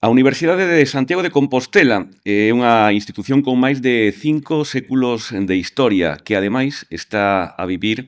A Universidade de Santiago de Compostela é unha institución con máis de 5 séculos de historia que, ademais, está a vivir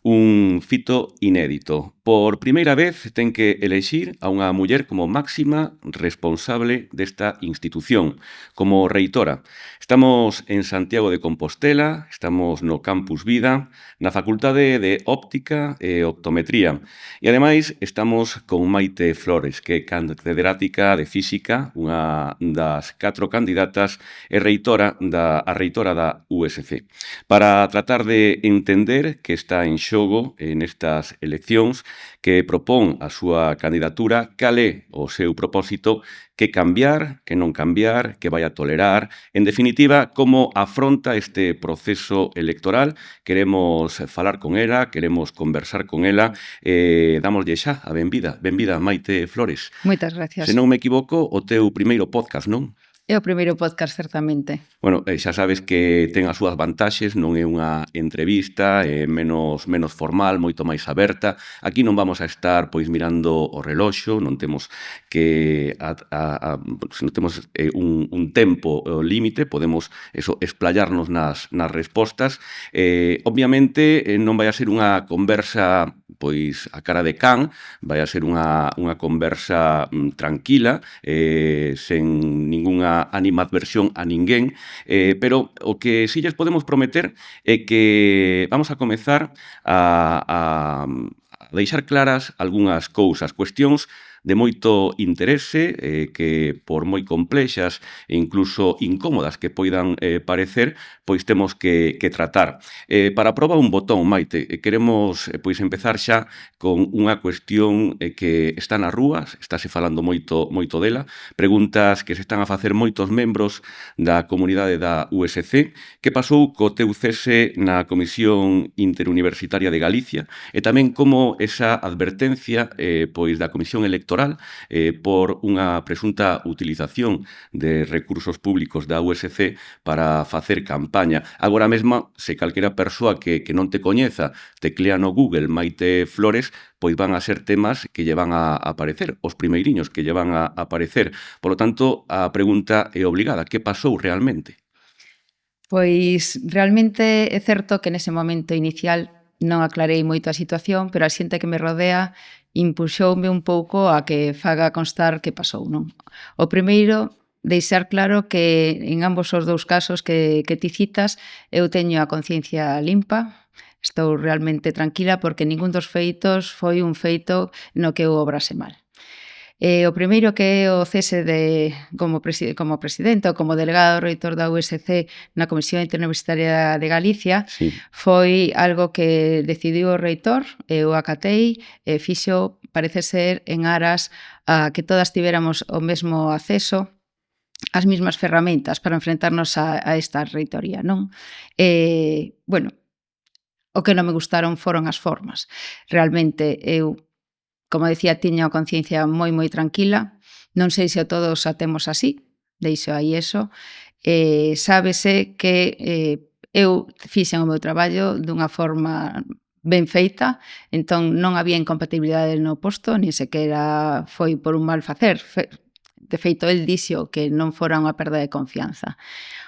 un fito inédito. Por primeira vez ten que elexir a unha muller como máxima responsable desta institución, como reitora. Estamos en Santiago de Compostela, estamos no Campus Vida, na Facultade de Óptica e Optometría. E, ademais, estamos con Maite Flores, que é catedrática de Física, unha das 4 candidatas e reitora da USC. Para tratar de entender que está en xogo nestas eleccións, que propón a súa candidatura, cal é o seu propósito, que cambiar, que non cambiar, que vai a tolerar, en definitiva, como afronta este proceso electoral. Queremos falar con ela, queremos conversar con ela, dámoslle xa a benvida. Benvida, Maite Flores. Moitas Se gracias. non me equivoco, o teu primeiro podcast, non? É o primeiro podcast, certamente. Bueno, xa sabes que ten as súas vantaxes, non é unha entrevista, é menos formal, moito máis aberta. Aquí non vamos a estar pois mirando o reloxo, non temos que non temos un tempo límite, podemos explayarnos nas respostas. Obviamente non vai a ser unha conversa pois a cara de can, vai a ser unha conversa tranquila, sen ningunha animadversión a ninguén, pero o que si lles podemos prometer é que vamos a comezar a deixar claras algunhas cousas, cuestións de moito interese, que por moi complexas e incluso incómodas que poidan parecer, pois temos que tratar. Para proba un botón, Maite, queremos pois empezar xa con unha cuestión que está nas rúas, estáse falando moito dela, preguntas que se están a facer moitos membros da comunidade da USC, que pasou co teu cese na Comisión Interuniversitaria de Galicia, e tamén como esa advertencia pois da Comisión Electoral por unha presunta utilización de recursos públicos da USC para facer campaña. Agora mesmo, se calquera persoa que non te coñeza teclea no Google Maite Flores, pois van a ser temas que lle van a aparecer, os primeiriños que lle van a aparecer. Por lo tanto, a pregunta é obligada: que pasou realmente? Pois realmente é certo que nese momento inicial non aclarei moito a situación, pero a xente que me rodea impuxoume un pouco a que faga constar que pasou, non? O primeiro, deixar claro que en ambos os dous casos que ti citas, eu teño a conciencia limpa, estou realmente tranquila porque ningún dos feitos foi un feito no que eu obrase mal. O primeiro que é o cese como presidente ou como delegado reitor da USC na Comisión Interuniversitaria de Galicia, Sí. foi algo que decidiu o reitor, eu acatei e fixo, parece ser, en aras a que todas tivéramos o mesmo acceso as mesmas ferramentas para enfrentarnos a esta reitoría, non? Bueno, o que non me gustaron foron as formas. Realmente, eu, como decía, tiña a conciencia moi tranquila. Non sei se a todos a temos así, deixo aí eso. Sábese que eu fixen o meu traballo dunha forma ben feita, entón non había incompatibilidade no posto, ni sequera foi por un mal facer. De feito, el dixo que non fora unha perda de confianza.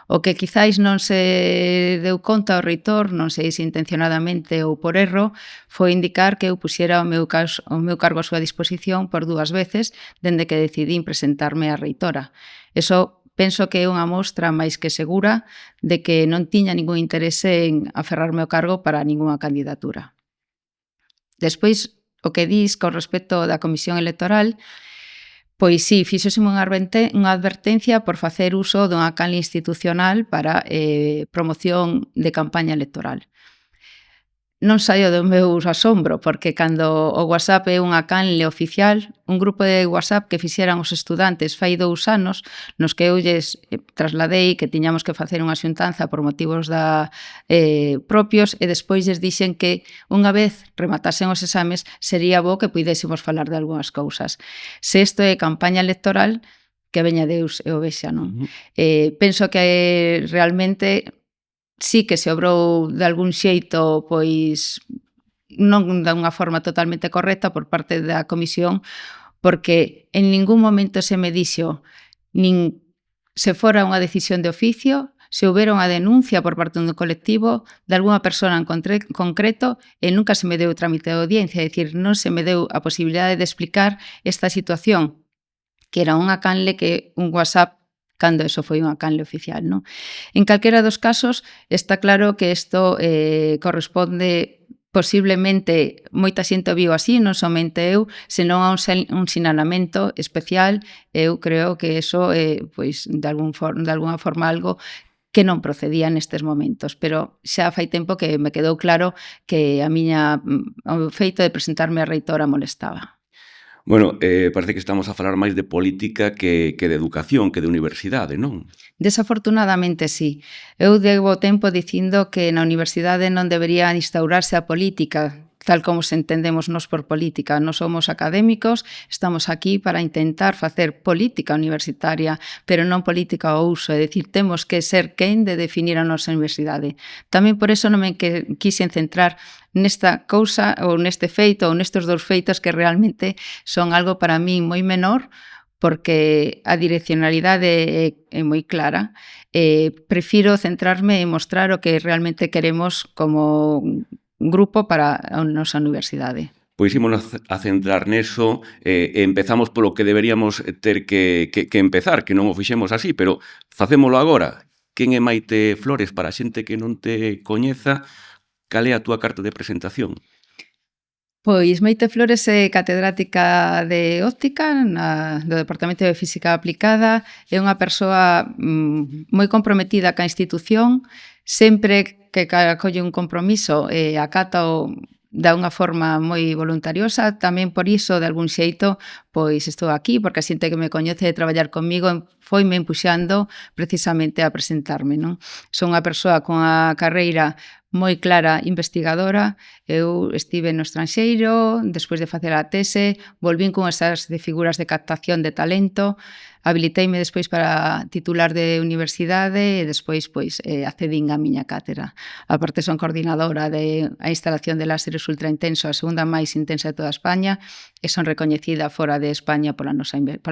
O que quizáis non se deu conta o reitor, non sei se intencionadamente ou por erro, foi indicar que eu puxera o meu cargo a súa disposición por 2 veces dende que decidín presentarme a reitora. Eso penso que é unha mostra máis que segura de que non tiña ningún interese en aferrarme ao cargo para ningunha candidatura. Despois, o que dis con respecto da Comisión Electoral, pois sí, fíxoseme unha advertencia por facer uso dunha canle institucional para promoción de campaña electoral. Non saio do meu asombro, porque cando o WhatsApp é unha canle oficial, un grupo de WhatsApp que fixeran os estudantes fai 2 anos, nos que eu lles trasladei que tiñamos que facer unha xuntanza por motivos propios, e despois lles dixen que unha vez rematasen os exames sería bo que puidésemos falar de algunhas cousas. Se isto é campaña electoral, que veña Deus e o vexa, non? Penso que realmente sí que se obrou de algún xeito, pois non de unha forma totalmente correcta por parte da comisión, porque en ningún momento se me dixo nin se fora unha decisión de oficio, se houbera unha denuncia por parte dun colectivo de algunha persona en concreto e nunca se me deu trámite de audiencia, é dicir, non se me deu a posibilidade de explicar esta situación, que era unha canle que un WhatsApp cando eso foi unha canle oficial, non? En calquera dos casos, está claro que isto corresponde posiblemente moita xente o viu así, non somente eu, senón a un sinalamento especial. Eu creo que eso pois de alguna forma algo que non procedía nestes momentos, pero xa fai tempo que me quedou claro que o feito de presentarme a reitora molestaba. Bueno, parece que estamos a falar máis de política que de educación, que de universidade, non? Desafortunadamente, sí. Eu levo tempo dicindo que na universidade non debería instaurarse a política, tal como se entendemos nos por política. Nos somos académicos, estamos aquí para intentar facer política universitaria, pero non política ao uso, é dicir, temos que ser quen de definir a nosa universidade. Tamén por eso non me quixen centrar nesta cousa ou neste feito ou nestes dous feitos que realmente son algo para mí moi menor, porque a direccionalidade é moi clara. Prefiro centrarme en mostrar o que realmente queremos como grupo para a nosa universidade. Pois ímonos a centrar neso, empezamos polo que deberíamos ter que empezar, que non o fixemos así, pero facémolo agora. Quen é Maite Flores para a xente que non te coñeza? Cal é a túa carta de presentación? Pois Maite Flores é catedrática de óptica do Departamento de Física Aplicada, é unha persoa moi comprometida ca institución, sempre que acolle un compromiso acátao da unha forma moi voluntariosa, tamén por iso, de algún xeito, pois estou aquí, porque a xente que me coñece de traballar comigo foime empuxando precisamente a presentarme, non? Son unha persoa con a carreira moi clara investigadora. Eu estive no estranxeiro, despois de facer a tese, volvín con esas de figuras de captación de talento, habiliteime despois para titular de universidade e despois pois accedín á miña cátedra. A parte son coordinadora de a instalación de láseres ultraintenso, a segunda máis intensa de toda España, e son recoñecida fora de España pola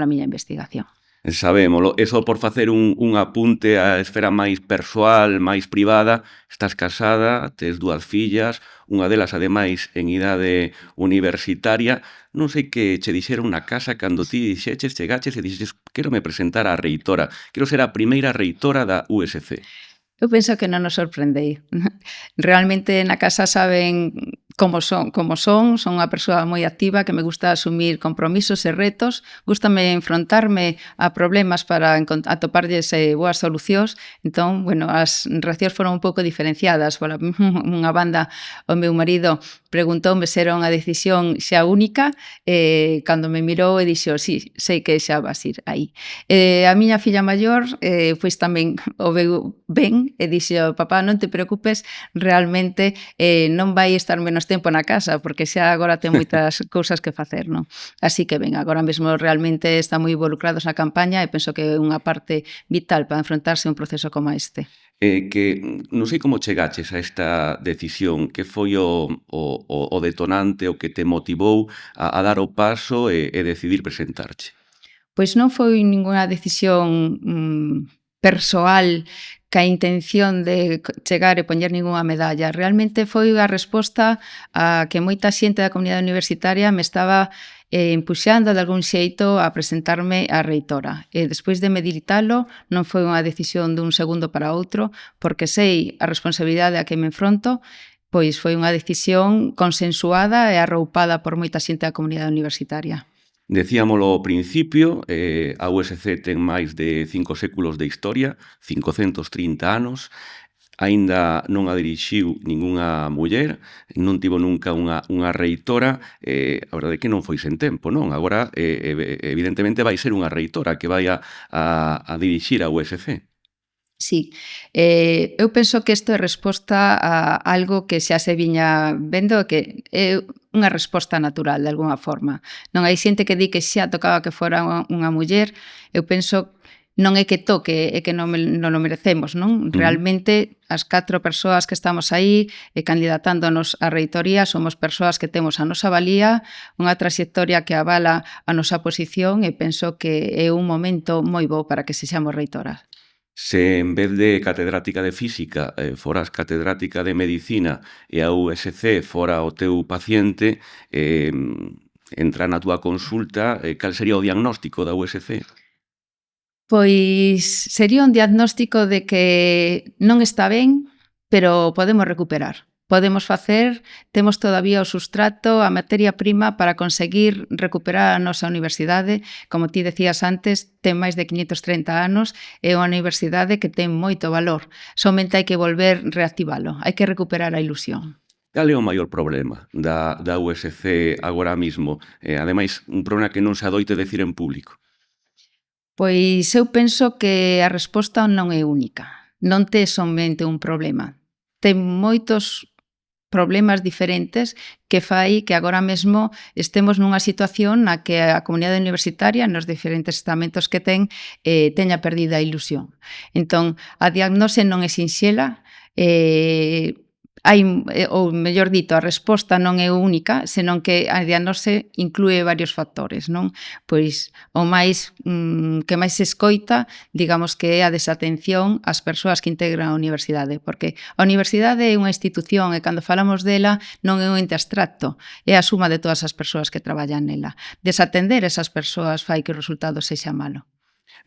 miña investigación. Sabémolo, e só por facer un apunte á esfera máis persoal, máis privada, estás casada, tes 2 fillas, unha delas, ademais, en idade universitaria. Non sei que che dixeron na casa cando ti chegaches e dixeches quero me presentar á reitora, quero ser a primeira reitora da USC. Eu penso que non nos sorprendei. Realmente na casa saben como son unha persoa moi activa, que me gusta asumir compromisos e retos, gústame enfrontarme a problemas para atoparlles boas solucións. Entón, bueno, as reaccións foron un pouco diferenciadas. Pola unha banda, o meu marido preguntoume se era unha decisión xa única, cando me mirou e dixo, sí, sei que xa vas ir aí. A miña filla maior, pois tamén o veu ben, e dixo, papá, non te preocupes, realmente non vai estar menos tempo na casa, porque xa agora ten moitas cousas que facer, non? Así que ben, agora mesmo realmente está moi involucrados na campaña e penso que é unha parte vital para enfrontarse a un proceso como este. Que non sei como chegaches a esta decisión, que foi o detonante, o que te motivou a dar o paso e decidir presentarche? Pois non foi ningunha decisión persoal ca intención de chegar e poñer ningunha medalla. Realmente foi a resposta a que moita xente da comunidade universitaria me estaba empuxando de algún xeito a presentarme a reitora. E despois de meditalo, non foi unha decisión dun segundo para outro, porque sei a responsabilidade a que me enfronto, pois foi unha decisión consensuada e arroupada por moita xente da comunidade universitaria. Decíamolo ao principio, a USC ten máis de 5 séculos de historia, 530 anos, aínda non a dirixiu ningunha muller, non tivo nunca unha reitora, a verdade é que non foi sen tempo, non? Agora, evidentemente, vai ser unha reitora que vai a dirixir a USC. Sí, eu penso que isto é resposta a algo que xa se viña vendo, que é unha resposta natural, de alguna forma. Non hai xente que di que xa tocaba que fora unha muller, eu penso non é que toque, é que non o merecemos, non? Realmente, as 4 persoas que estamos aí candidatándonos á reitoría somos persoas que temos a nosa valía, unha traxectoria que avala a nosa posición e penso que é un momento moi bo para que sexamos reitoras. Se en vez de catedrática de física foras catedrática de medicina e a USC fora o teu paciente, entra na túa consulta, cal sería o diagnóstico da USC? Pois sería un diagnóstico de que non está ben, pero podemos recuperar. Podemos facer, temos todavía o sustrato, a materia prima para conseguir recuperar a nosa universidade. Como ti decías antes, ten máis de 530 anos, é unha universidade que ten moito valor. Somente hai que volver reactivalo, hai que recuperar a ilusión. Cal é o maior problema da USC agora mismo? Ademais, un problema que non se adoite decir en público. Pois eu penso que a resposta non é única. Non ten somente un problema. Ten moitos problemas diferentes que fai que agora mesmo estemos nunha situación na que a comunidade universitaria, nos diferentes estamentos que teña perdida a ilusión. Entón, a diagnose non é sinxela, ou mellor dito, a resposta non é única, senón que a diagnose inclúe varios factores, non? Pois o máis que máis se escoita, digamos que é a desatención ás persoas que integran a universidade, porque a universidade é unha institución e cando falamos dela non é un ente abstracto, é a suma de todas as persoas que traballan nela. Desatender esas persoas fai que o resultado sexa malo.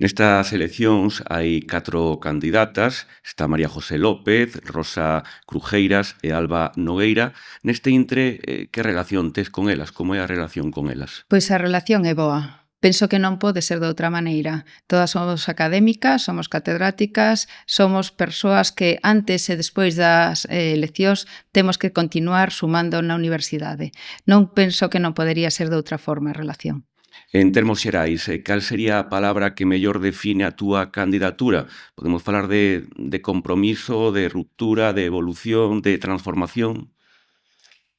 Nestas eleccións hai 4 candidatas, está María José López, Rosa Crujeiras e Alba Nogueira. Neste intre, que relación tes con elas? Como é a relación con elas? Pois a relación é boa. Penso que non pode ser de outra maneira. Todas somos académicas, somos catedráticas, somos persoas que antes e despois das eleccións temos que continuar sumando na universidade. Non penso que non podería ser de outra forma a relación. En termos xerais, cal sería a palabra que mellor define a túa candidatura? Podemos falar de compromiso, de ruptura, de evolución, de transformación?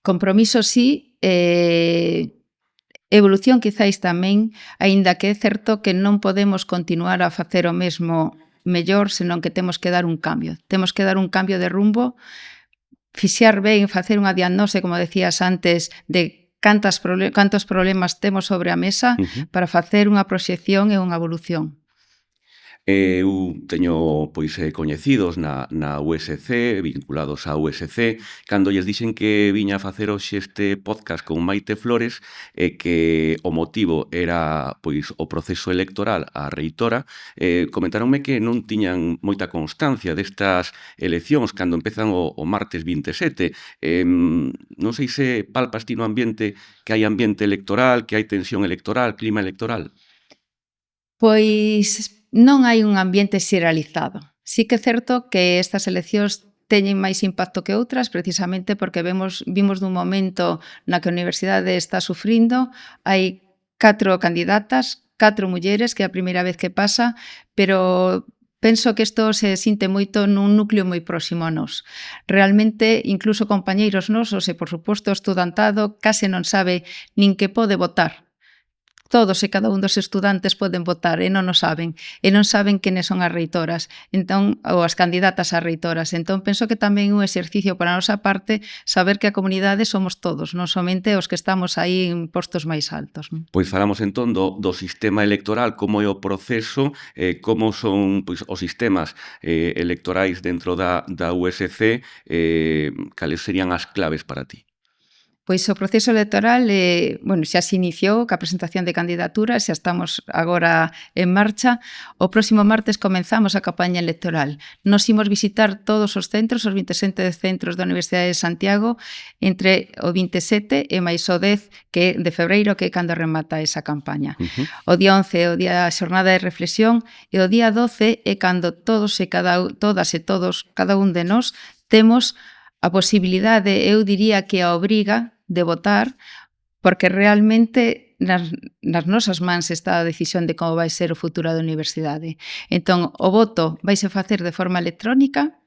Compromiso sí, evolución quizáis tamén, aínda que é certo que non podemos continuar a facer o mesmo mellor, senón que temos que dar un cambio. Temos que dar un cambio de rumbo, fixar ben, facer unha diagnose, como decías antes, de cantos problemas temos sobre a mesa para facer unha proxección e unha evolución. Eu teño coñecidos na USC, vinculados á USC, cando lles dixen que viña a facer hoxe este podcast con Maite Flores e que o motivo era o proceso electoral á reitora, comentaronme que non tiñan moita constancia destas eleccións cando empezan o martes 27. Non sei se palpas ti no ambiente que hai ambiente electoral, que hai tensión electoral, clima electoral. Pois non hai un ambiente xeralizado. Sí que é certo que estas eleccións teñen máis impacto que outras precisamente porque vimos dun momento na que a universidade está sufrindo. Hai 4 candidatas, 4 mulleres, que é a primeira vez que pasa, pero penso que isto se sinte moito nun núcleo moi próximo a nós. Realmente, incluso compañeiros nosos e, por suposto, o estudantado case non sabe nin que pode votar. Todos e cada un dos estudantes poden votar e non o saben. E non saben quenes son as reitoras, ou as candidatas ás reitoras. Entón, penso que tamén é un exercicio para a nosa parte saber que a comunidade somos todos, non somente os que estamos aí en postos máis altos. Pois falamos entón do sistema electoral, como é o proceso, como son os sistemas electorais dentro da USC, cales serían as claves para ti? Pois o proceso electoral xa se iniciou ca presentación de candidaturas, xa estamos agora en marcha. O próximo martes comenzamos a campaña electoral. Nos imos visitar todos os centros, os 27 centros da Universidade de Santiago, entre o 27 e máis o 10 de febreiro, que é cando remata esa campaña. O día 11 é o día da xornada de reflexión e o día 12 é cando todas e todos, cada un de nós, temos a posibilidade, eu diría que a obriga de votar, porque realmente nas nosas mans está a decisión de como vai ser o futuro da universidade. Entón, o voto vaise facer de forma electrónica,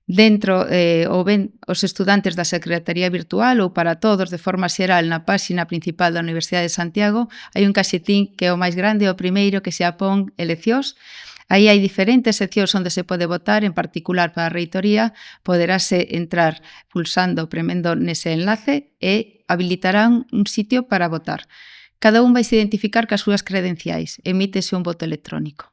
dentro ou ben os estudantes da Secretaría Virtual ou para todos de forma xeral na páxina principal da Universidade de Santiago hai un caxetín que é o máis grande, o primeiro, que se apón eleccións. Aí hai diferentes seccións onde se pode votar, en particular para a reitoría, poderase entrar pulsando, premendo nese enlace e habilitarán un sitio para votar. Cada un vai se identificar cas súas credenciais, emítese un voto electrónico.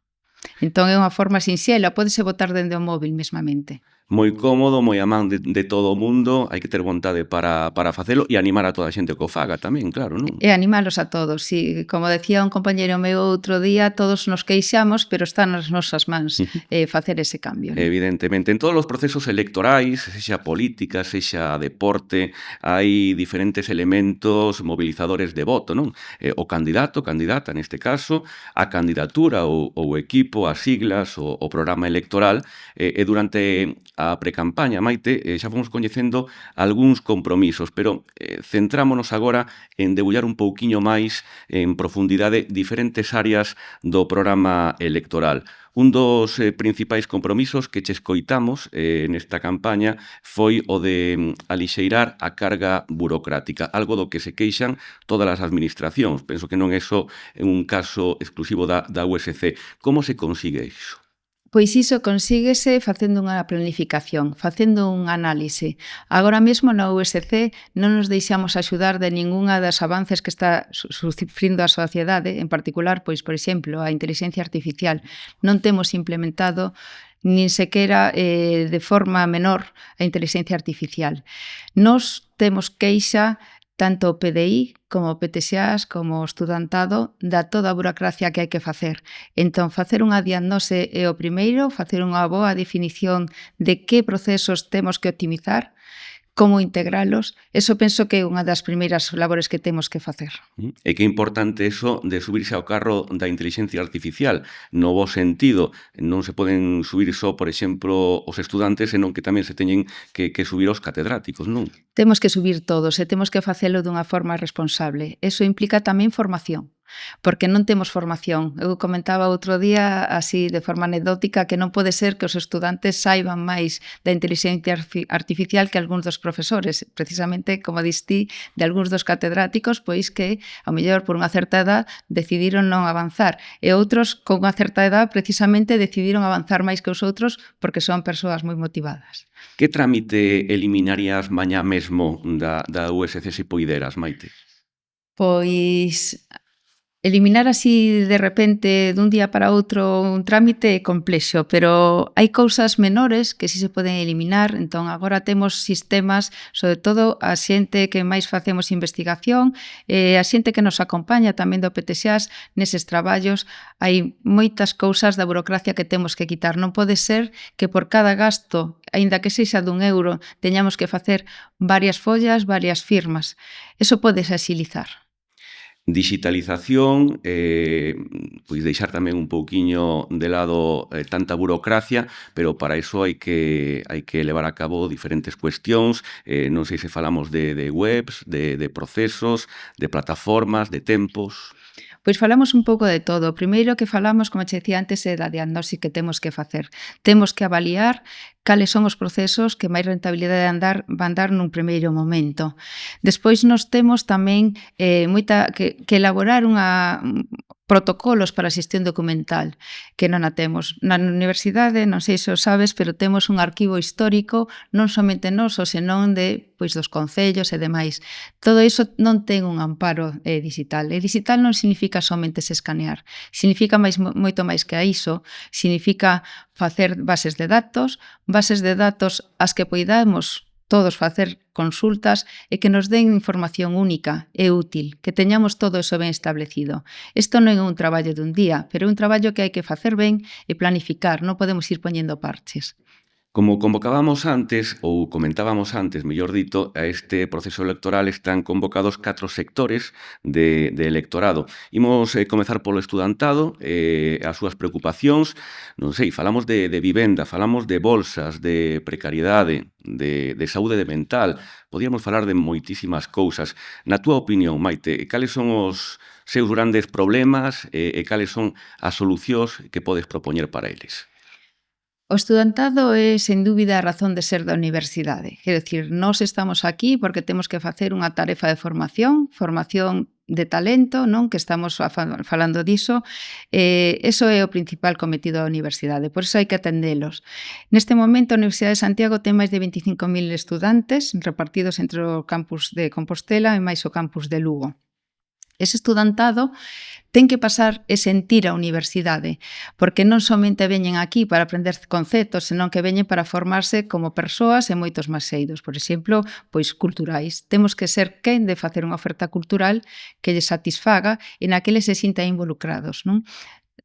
Entón é unha forma sinxela, pódese votar dende o móvil mesmamente. Moi cómodo, moi a man de todo o mundo, hai que ter vontade para facelo e animar a toda a xente que o faga tamén, claro, non? E animalos a todos, si, como decía un compañeiro meu outro día, todos nos queixamos, pero está nas nosas mans facer ese cambio. Evidentemente, en todos os procesos electorais, sexa política, sexa deporte, hai diferentes elementos mobilizadores de voto, non? O candidato, candidata, neste caso, a candidatura ou o equipo, as siglas, o programa electoral, e durante a precampaña, Maite, xa fomos coñecendo algúns compromisos, pero centrámonos agora en debullar un pouquiño máis en profundidade diferentes áreas do programa electoral. Un dos principais compromisos que che escoitamos nesta campaña foi o de alixeirar a carga burocrática, algo do que se queixan todas as administracións. Penso que non é só un caso exclusivo da USC. Como se consigue iso? Pois iso consíguese facendo unha planificación, facendo un análise. Agora mesmo na USC non nos deixamos axudar de ningunha das avances que está sufrindo a sociedade, en particular, pois, por exemplo, a inteligencia artificial. Non temos implementado nin sequera de forma menor a inteligencia artificial. Nos temos queixa tanto o PDI como o PTXAs, como o estudantado, da toda a burocracia que hai que facer. Entón, facer unha diagnose é o primeiro, facer unha boa definición de que procesos temos que optimizar, como integralos, eso penso que é unha das primeiras labores que temos que facer. E que importante eso de subirse ao carro da inteligencia artificial, no bo sentido, non se poden subir só, por exemplo, os estudantes, senón que tamén se teñen que subir os catedráticos, non? Temos que subir todos e temos que facelo dunha forma responsable. Eso implica tamén formación, porque non temos formación. Eu comentaba outro día, así de forma anecdótica, que non pode ser que os estudantes saiban máis da inteligencia artificial que algúns dos profesores. Precisamente, como distí, de algúns dos catedráticos, pois que, ao mellor, por unha certa edad, decidiron non avanzar. E outros, con unha certa edad, precisamente, decidiron avanzar máis que os outros porque son persoas moi motivadas. Que trámite eliminarías mañá mesmo da USC se poideras, Maite? Pois eliminar así de repente dun día para outro un trámite é complexo, pero hai cousas menores que si se poden eliminar, entón agora temos sistemas, sobre todo a xente que máis facemos investigación, a xente que nos acompaña tamén do PTXAs neses traballos, hai moitas cousas da burocracia que temos que quitar. Non pode ser que por cada gasto, aínda que sexa d'1 euro, teñamos que facer varias follas, varias firmas. Eso pode axilizar. Digitalización, pois deixar tamén un pouquiño de lado tanta burocracia, pero para iso hai que levar a cabo diferentes cuestións, non sei se falamos de webs, de procesos, de plataformas, de tempos. Pois falamos un pouco de todo. O primeiro que falamos, como che decía antes, é da diagnose que temos que facer. Temos que avaliar cales son os procesos que máis rentabilidade van dar nun primeiro momento. Despois nos temos tamén que elaborar protocolos para a xestión documental, que non a temos. Na universidade, non sei se o sabes, pero temos un arquivo histórico, non somente noso, senón dos concellos e demais. Todo iso non ten un amparo digital. E digital non significa somente se escanear, significa moito máis que a iso, significa facer bases de datos ás que poidamos todos facer consultas e que nos den información única e útil, que teñamos todo eso ben establecido. Isto non é un traballo dun día, pero é un traballo que hai que facer ben e planificar, non podemos ir poñendo parches. Como convocábamos antes, ou comentábamos antes, mellor dito, a este proceso electoral están convocados 4 sectores de electorado. Imos comezar polo estudantado, as súas preocupacións, non sei, falamos de vivenda, falamos de bolsas, de precariedade, de saúde mental, podíamos falar de moitísimas cousas. Na túa opinión, Maite, cales son os seus grandes problemas e cales son as solucións que podes propoñer para eles? O estudantado é, sen dúbida, a razón de ser da universidade. Quero dicir, nós estamos aquí porque temos que facer unha tarefa de formación de talento, non? Que estamos falando diso. Eso é o principal cometido da universidade, por iso hai que atendelos. Neste momento, a Universidade de Santiago ten máis de 25.000 estudantes repartidos entre o campus de Compostela e máis o campus de Lugo. Ese estudantado ten que pasar e sentir a universidade, porque non somente veñen aquí para aprender conceptos, senón que veñen para formarse como persoas e moitos máis eidos, por exemplo, pois culturais. Temos que ser quen de facer unha oferta cultural que lle satisfaga e na que eles se sintan involucrados, non?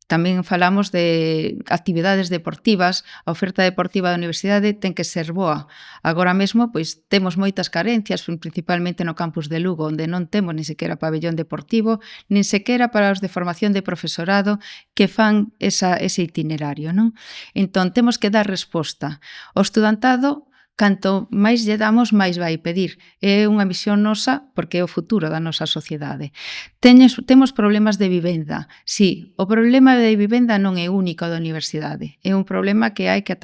Tamén falamos de actividades deportivas, a oferta deportiva da universidade ten que ser boa. Agora mesmo, pois, temos moitas carencias, principalmente no campus de Lugo, onde non temos ni sequera pabellón deportivo, nin sequera para os de formación de profesorado que fan ese itinerario, non? Entón, temos que dar resposta. O estudantado, canto máis lle damos, máis vai pedir. É unha misión nosa porque é o futuro da nosa sociedade. Temos problemas de vivenda. Sí, o problema de vivenda non é único da universidade. É un problema que hai que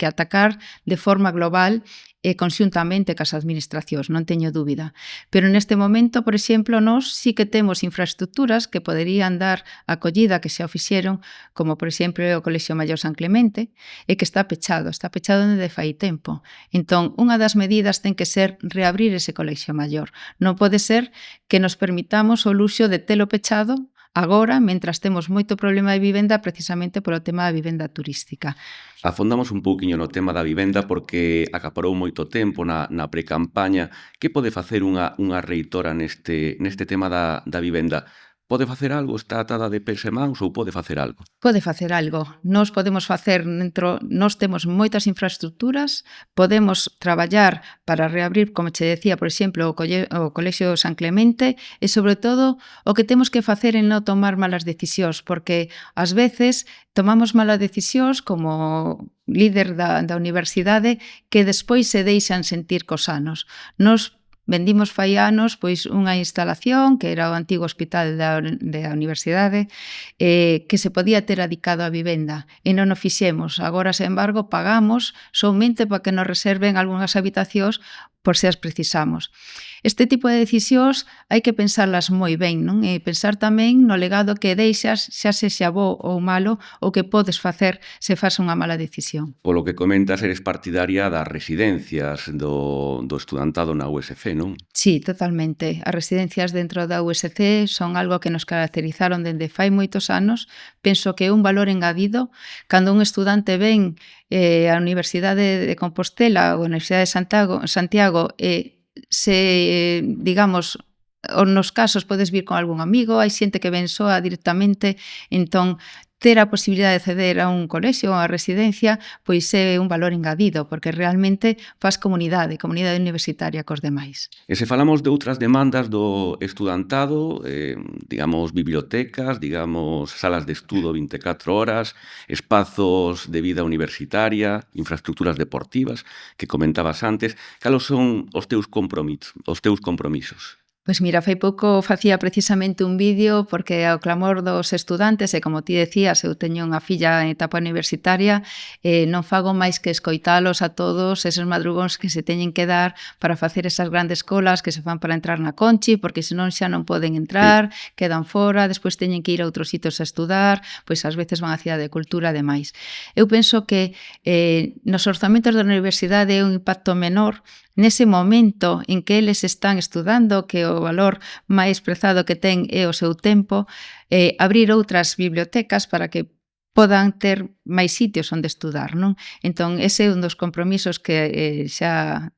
atacar de forma global e conxuntamente cas administracións, non teño dúbida. Pero neste momento, por exemplo, nós sí que temos infraestructuras que poderían dar acollida que xa o fixeron, como por exemplo o Colexio Maior San Clemente, e que está pechado dende fai tempo. Entón, unha das medidas ten que ser reabrir ese Colexio Maior. Non pode ser que nos permitamos o luxo de telo pechado agora, mentras temos moito problema de vivenda precisamente polo tema da vivenda turística. Afondamos un pouquiño no tema da vivenda porque acaparou moito tempo na precampaña. Que pode facer unha reitora neste tema da vivenda? Pode facer algo? Está atada de pés e mans ou pode facer algo? Pode facer algo. Nós podemos facer nós temos moitas infraestructuras, podemos traballar para reabrir, como che decía, por exemplo, o Colexio San Clemente e, sobre todo, o que temos que facer é non tomar malas decisións, porque ás veces tomamos malas decisións como líder da universidade que despois se deixan sentir cos anos. Nos vendimos fai anos pois unha instalación que era o antigo hospital da universidade que se podía ter adicado á vivenda e non o fixemos. Agora, sen embargo, pagamos somente para que nos reserven algunhas habitacións por se as precisamos. Este tipo de decisións hai que pensarlas moi ben, non? E pensar tamén no legado que deixas, xa sexa bo ou malo, o que podes facer se faz unha mala decisión. Polo que comentas, eres partidaria das residencias do estudantado na USC, non? Sí, totalmente. As residencias dentro da USC son algo que nos caracterizaron dende fai moitos anos. Penso que é un valor engadido. Cando un estudante ven a Universidade de Compostela ou a Universidade de Santiago digamos, nos casos podes vir con algún amigo, hai xente que ven soa directamente, entón ter a posibilidade de ceder a un colexio ou a residencia, pois é un valor engadido, porque realmente faz comunidade universitaria cos demais. E se falamos de outras demandas do estudantado, digamos, bibliotecas, digamos, salas de estudo 24 horas, espazos de vida universitaria, infraestructuras deportivas, que comentabas antes, calos son os teus compromisos? Pois mira, fai pouco facía precisamente un vídeo porque ao clamor dos estudantes, e como ti decías, eu teño unha filla en etapa universitaria, non fago máis que escoitalos a todos eses madrugóns que se teñen que dar para facer esas grandes colas que se fan para entrar na Conchi, porque senón xa non poden entrar, quedan fora, despois teñen que ir a outros sitios a estudar, pois ás veces van á Cidade de Cultura e demais. Eu penso que nos orzamentos da universidade é un impacto menor nese momento en que eles están estudando, que o valor máis prezado que ten é o seu tempo, abrir outras bibliotecas para que podan ter máis sitios onde estudar, non? Entón, ese é un dos compromisos que xa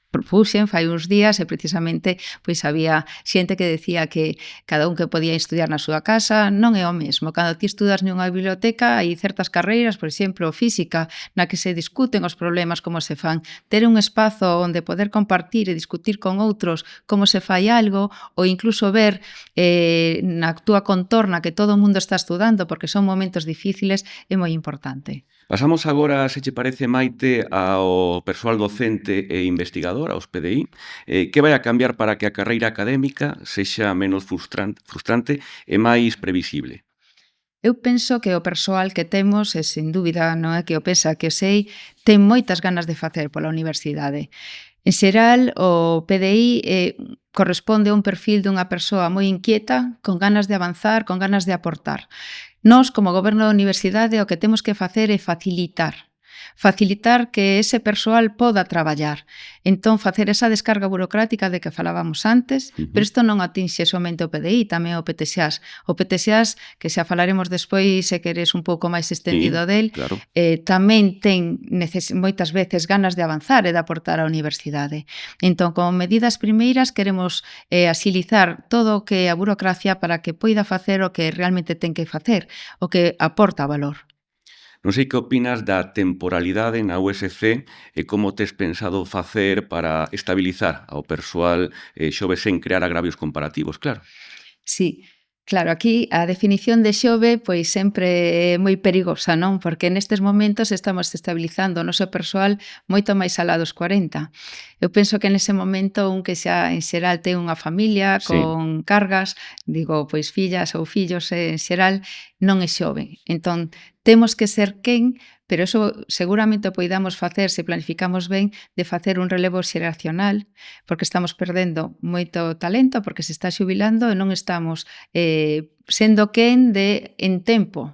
propuxen fai uns días e precisamente pois había xente que decía que cada un que podía estudiar na súa casa non é o mesmo. Cando ti estudas nunha biblioteca hai certas carreiras, por exemplo, física, na que se discuten os problemas como se fan. Ter un espazo onde poder compartir e discutir con outros como se fai algo ou incluso ver na túa contorna que todo o mundo está estudando porque son momentos difíciles é moi importante. Pasamos agora, se che parece, Maite, ao persoal docente e investigador, aos PDI. Que vai a cambiar para que a carreira académica sexa menos frustrante e máis previsible? Eu penso que o persoal que temos, e sin dúbida non é que o pensa, que o sei, ten moitas ganas de facer pola universidade. En xeral, o PDI corresponde a un perfil dunha persoa moi inquieta, con ganas de avanzar, con ganas de aportar. Nós, como goberno da universidade, o que temos que facer é facilitar que ese persoal poda traballar. Entón, facer esa descarga burocrática de que falábamos antes, pero isto non atinxe somente o PDI, tamén o PTXAS. O PTXAS, que xa falaremos despois, se queres un pouco máis Sí, extendido del, claro. tamén ten moitas veces ganas de avanzar e de aportar á universidade. Entón, como medidas primeiras, queremos axilizar todo o que é a burocracia para que poida facer o que realmente ten que facer, o que aporta valor. Non sei que opinas da temporalidade na USC e como tes pensado facer para estabilizar ao persoal xove sen crear agravios comparativos, claro. Sí, claro, aquí a definición de xove pois sempre é moi perigosa, non? Porque nestes momentos estamos estabilizando o noso persoal moito máis alá dos 40. Eu penso que nese momento un que xa en xeral ten unha familia Sí. con cargas, digo, pois fillas ou fillos en xeral, non é xove. Entón, temos que ser quen, pero eso seguramente o poidamos facer se planificamos ben de facer un relevo xeracional, porque estamos perdendo moito talento, porque se está xubilando e non estamos sendo quen de, en tempo,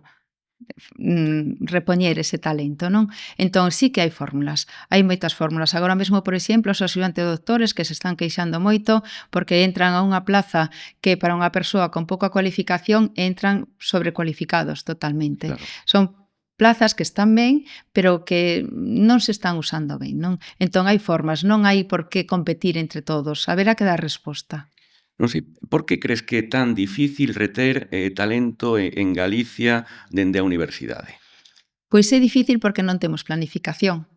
repoñer ese talento, non? Entón, sí que hai fórmulas, hai moitas fórmulas. Agora mesmo, por exemplo, os axudantes doutores que se están queixando moito porque entran a unha plaza que para unha persoa con pouca cualificación entran sobrecualificados totalmente. Claro. Son plazas que están ben, pero que non se están usando ben, non? Entón, hai formas, non hai por que competir entre todos, haberá que dar resposta. Non sei, por que crees que é tan difícil reter talento en Galicia dende a universidade? Pois é difícil porque non temos planificación.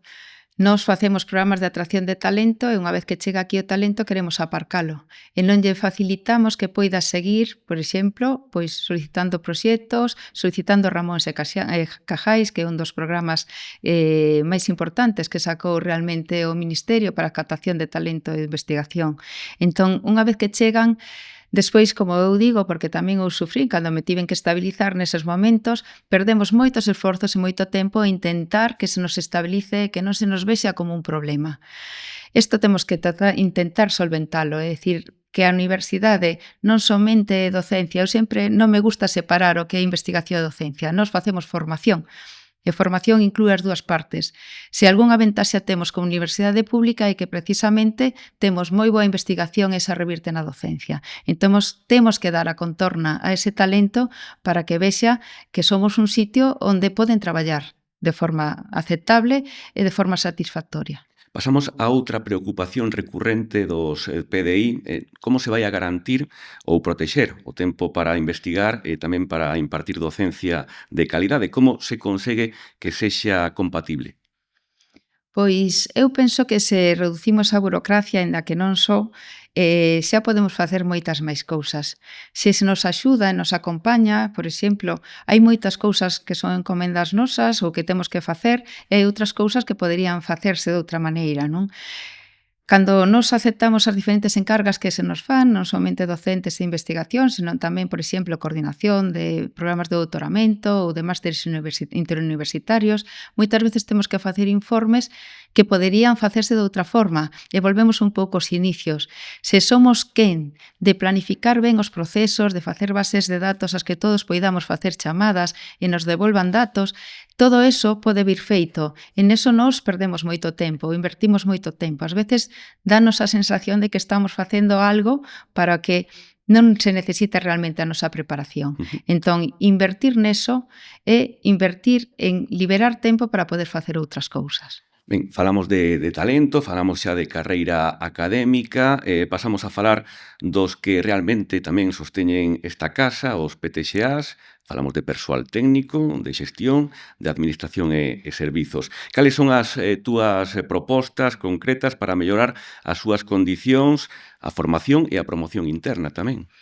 Nós facemos programas de atracción de talento e unha vez que chega aquí o talento queremos aparcalo e non lle facilitamos que poida seguir, por exemplo, pois solicitando proxectos, solicitando Ramóns e Cajais, que é un dos programas máis importantes que sacou realmente o Ministerio para a captación de talento e de investigación. Entón, unha vez que chegan, despois, como eu digo, porque tamén eu sufrín cando me tiven que estabilizar neses momentos, perdemos moitos esforzos e moito tempo a intentar que se nos estabilice e que non se nos vexa como un problema. Isto temos que intentar solventalo, é dicir, que a universidade non somente é docencia, eu sempre non me gusta separar o que é investigación e docencia, nós facemos formación. E formación inclúe as dúas partes. Se algunha ventaxa temos como universidade pública é que precisamente temos moi boa investigación e esa revirte na docencia. Entón temos que dar a contorna a ese talento para que vexa que somos un sitio onde poden traballar de forma aceptable e de forma satisfactoria. Pasamos a outra preocupación recurrente dos PDI, como se vai a garantir ou protexer o tempo para investigar e tamén para impartir docencia de calidade, como se consegue que sexa compatible? Pois eu penso que se reducimos a burocracia, aínda que non só, xa podemos facer moitas máis cousas. Se nos axuda e nos acompaña, por exemplo, hai moitas cousas que son encomendas nosas ou que temos que facer e hai outras cousas que poderían facerse de outra maneira, non? Cando nos aceptamos as diferentes encargas que se nos fan, non somente docentes e investigación, senón tamén, por exemplo, coordinación de programas de doutoramento ou de másteres interuniversitarios, moitas veces temos que facer informes que poderían facerse de outra forma e volvemos un pouco aos inicios. Se somos quen de planificar ben os procesos, de facer bases de datos as que todos poidamos facer chamadas e nos devolvan datos, todo eso pode vir feito. En eso nos perdemos moito tempo, invertimos moito tempo. Ás veces danos a sensación de que estamos facendo algo para que non se necesita realmente a nosa preparación. Entón, invertir neso é invertir en liberar tempo para poder facer outras cousas. Ben, falamos de talento, falamos xa de carreira académica, pasamos a falar dos que realmente tamén sosteñen esta casa, os PTXAs, falamos de persoal técnico, de xestión, de administración e servizos. Cales son as túas propostas concretas para mellorar as súas condicións, a formación e a promoción interna tamén?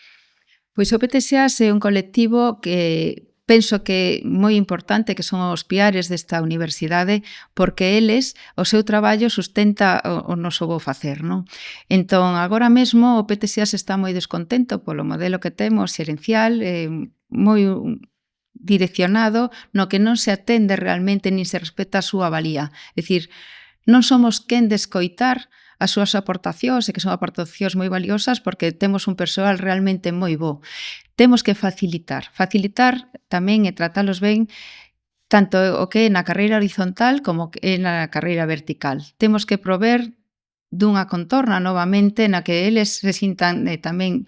Pois o PTXAS é un colectivo que penso que é moi importante, que son os piares desta universidade, porque eles, o seu traballo sustenta o noso bo facer, non? Entón, agora mesmo o PTXAS está moi descontento polo modelo que temos xerencial, moi direccionado no que non se atende realmente nin se respeta a súa valía. É dicir, non somos quen de escoitar as súas aportacións, e que son aportacións moi valiosas porque temos un persoal realmente moi bo. Temos que facilitar tamén e tratalos ben tanto o que é na carreira horizontal como o que é na carreira vertical. Temos que prover dunha contorna novamente na que eles se sintan tamén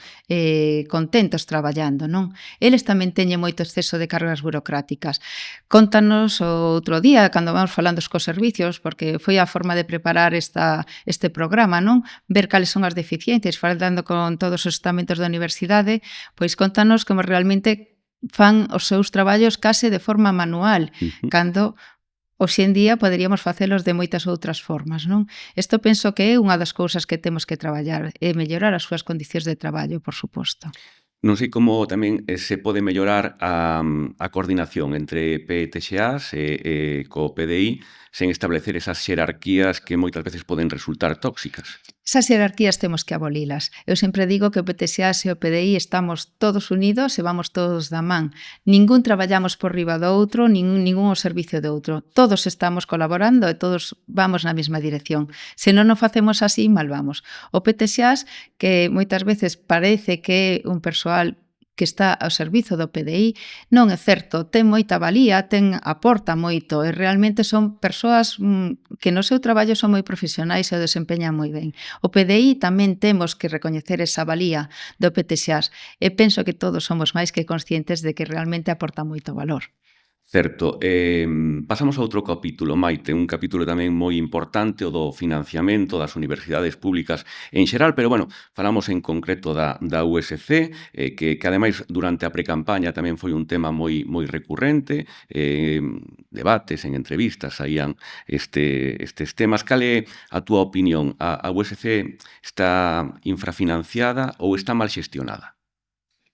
contentos traballando, non? Eles tamén teñen moito exceso de cargas burocráticas. Contanos o outro día, cando vamos falando cos servicios, porque foi a forma de preparar este programa, non? Ver cales son as deficiencias, falando con todos os estamentos da universidade, pois contanos como realmente fan os seus traballos case de forma manual, cando hoxe en día poderíamos facelos de moitas outras formas, non? Isto penso que é unha das cousas que temos que traballar, e mellorar as súas condicións de traballo, por suposto. Non sei como tamén se pode mellorar a coordinación entre PTXAs e co PDI sen establecer esas xerarquías que moitas veces poden resultar tóxicas. Esas hierarquías temos que abolilas. Eu sempre digo que o PTXAs e o PDI estamos todos unidos e vamos todos da man. Ningún traballamos por riba do outro, ningún ao servicio do outro. Todos estamos colaborando e todos vamos na mesma dirección. Se non o facemos así, mal vamos. O PTXAs, que moitas veces parece que é un persoal que está ao servizo do PDI, non é certo, ten moita valía, aporta moito e realmente son persoas que no seu traballo son moi profesionais e o desempeñan moi ben. O PDI tamén temos que recoñecer esa valía do PTXAs e penso que todos somos máis que conscientes de que realmente aporta moito valor. Certo. Pasamos a outro capítulo, Maite, un capítulo tamén moi importante, o do financiamento das universidades públicas en xeral, pero, bueno, falamos en concreto da USC, que ademais durante a precampaña tamén foi un tema moi recurrente, debates, en entrevistas, saían estes temas. Cal é a túa opinión? A USC está infrafinanciada ou está mal xestionada?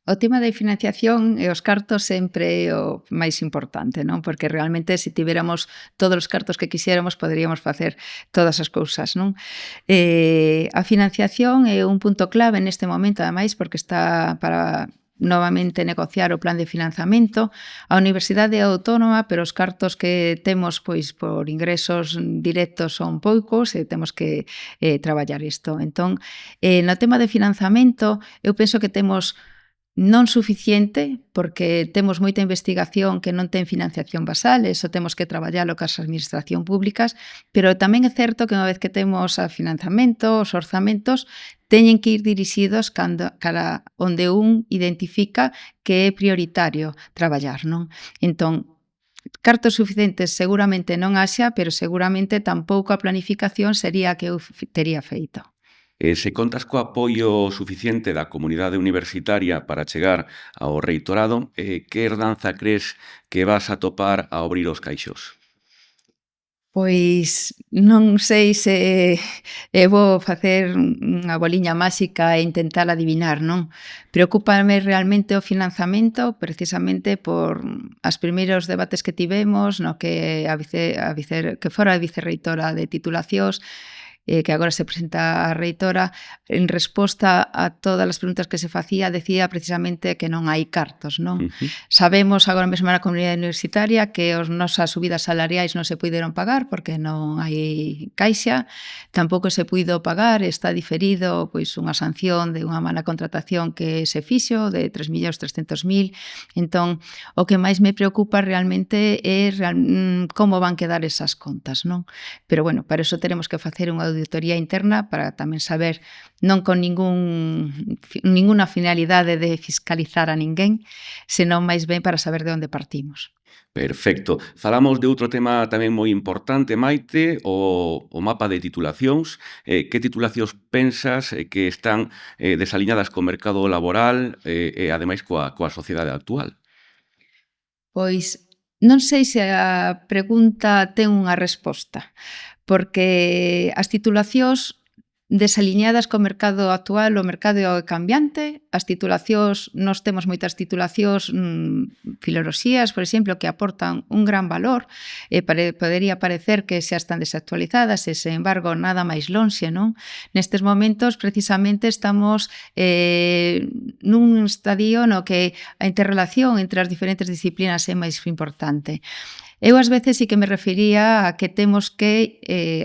O tema da financiación e os cartos sempre é o máis importante, non? Porque realmente se tivéramos todos os cartos que quixéramos poderíamos facer todas as cousas, non? A financiación é un punto clave neste momento, ademais, porque está para novamente negociar o plan de financiamento. A Universidade é autónoma, pero os cartos que temos pois por ingresos directos son poucos e temos que traballar isto. Entón, no tema de financiamento, eu penso que temos non suficiente, porque temos moita investigación que non ten financiación basal, eso temos que traballalo cas administración públicas, pero tamén é certo que unha vez que temos a financiamento, os orzamentos, teñen que ir dirixidos cara onde un identifica que é prioritario traballar, non? Entón, cartos suficientes seguramente non haxa, pero seguramente tampouco a planificación sería a que eu tería feito. Se contas co apoio suficiente da comunidade universitaria para chegar ao reitorado, que herdanza crees que vas a topar ao abrir os caixós? Pois non sei se vou facer unha boliña máxica e intentar adivinar, non? Preocúpame realmente o financiamento precisamente por as primeiros debates que tivemos, no que que fora a vicerreitora de titulacións, que agora se presenta a reitora, en resposta a todas as preguntas que se facía, decía precisamente que non hai cartos, non? Sabemos agora mesmo na comunidade universitaria que as nosas subidas salariais non se puideron pagar porque non hai caixa, tampouco se puido pagar, está diferido pois unha sanción de unha mala contratación que se fixo de 3.300.000. Entón, o que máis me preocupa realmente é como van quedar esas contas, non? Pero, bueno, para iso teremos que facer unha auditoría interna para tamén saber, non con ninguna finalidade de fiscalizar a ninguén, senón máis ben para saber de onde partimos. Perfecto. Falamos de outro tema tamén moi importante, Maite, o mapa de titulacións. Que titulacións pensas que están desaliñadas co mercado laboral e ademais coa sociedade actual? Pois non sei se a pregunta ten unha resposta, porque as titulacións desaliñadas co mercado actual, o mercado é cambiante, as titulacións, nós temos moitas titulacións, filoloxías, por exemplo, que aportan un gran valor, podería parecer que xa están desactualizadas, e, sen embargo, nada máis lonxe, non? Nestes momentos, precisamente, estamos nun estadio no que a interrelación entre as diferentes disciplinas é máis importante. Eu ás veces sí que me refería a que temos que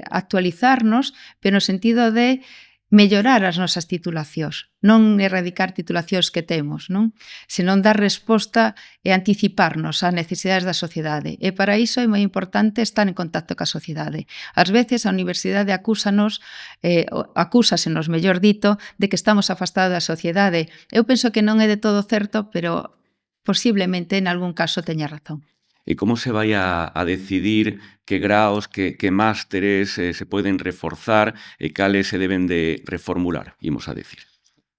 actualizarnos, pero no sentido de mellorar as nosas titulacións, non erradicar titulacións que temos, non? Senón dar resposta e anticiparnos ás necesidades da sociedade. E para iso é moi importante estar en contacto ca sociedade. Ás veces a universidade acúsasenos, mellor dito, de que estamos afastados da sociedade. Eu penso que non é de todo certo, pero posiblemente en algún caso teña razón. E como se vai a decidir que graos, que másteres se poden reforzar e cales se deben de reformular, imos a decir?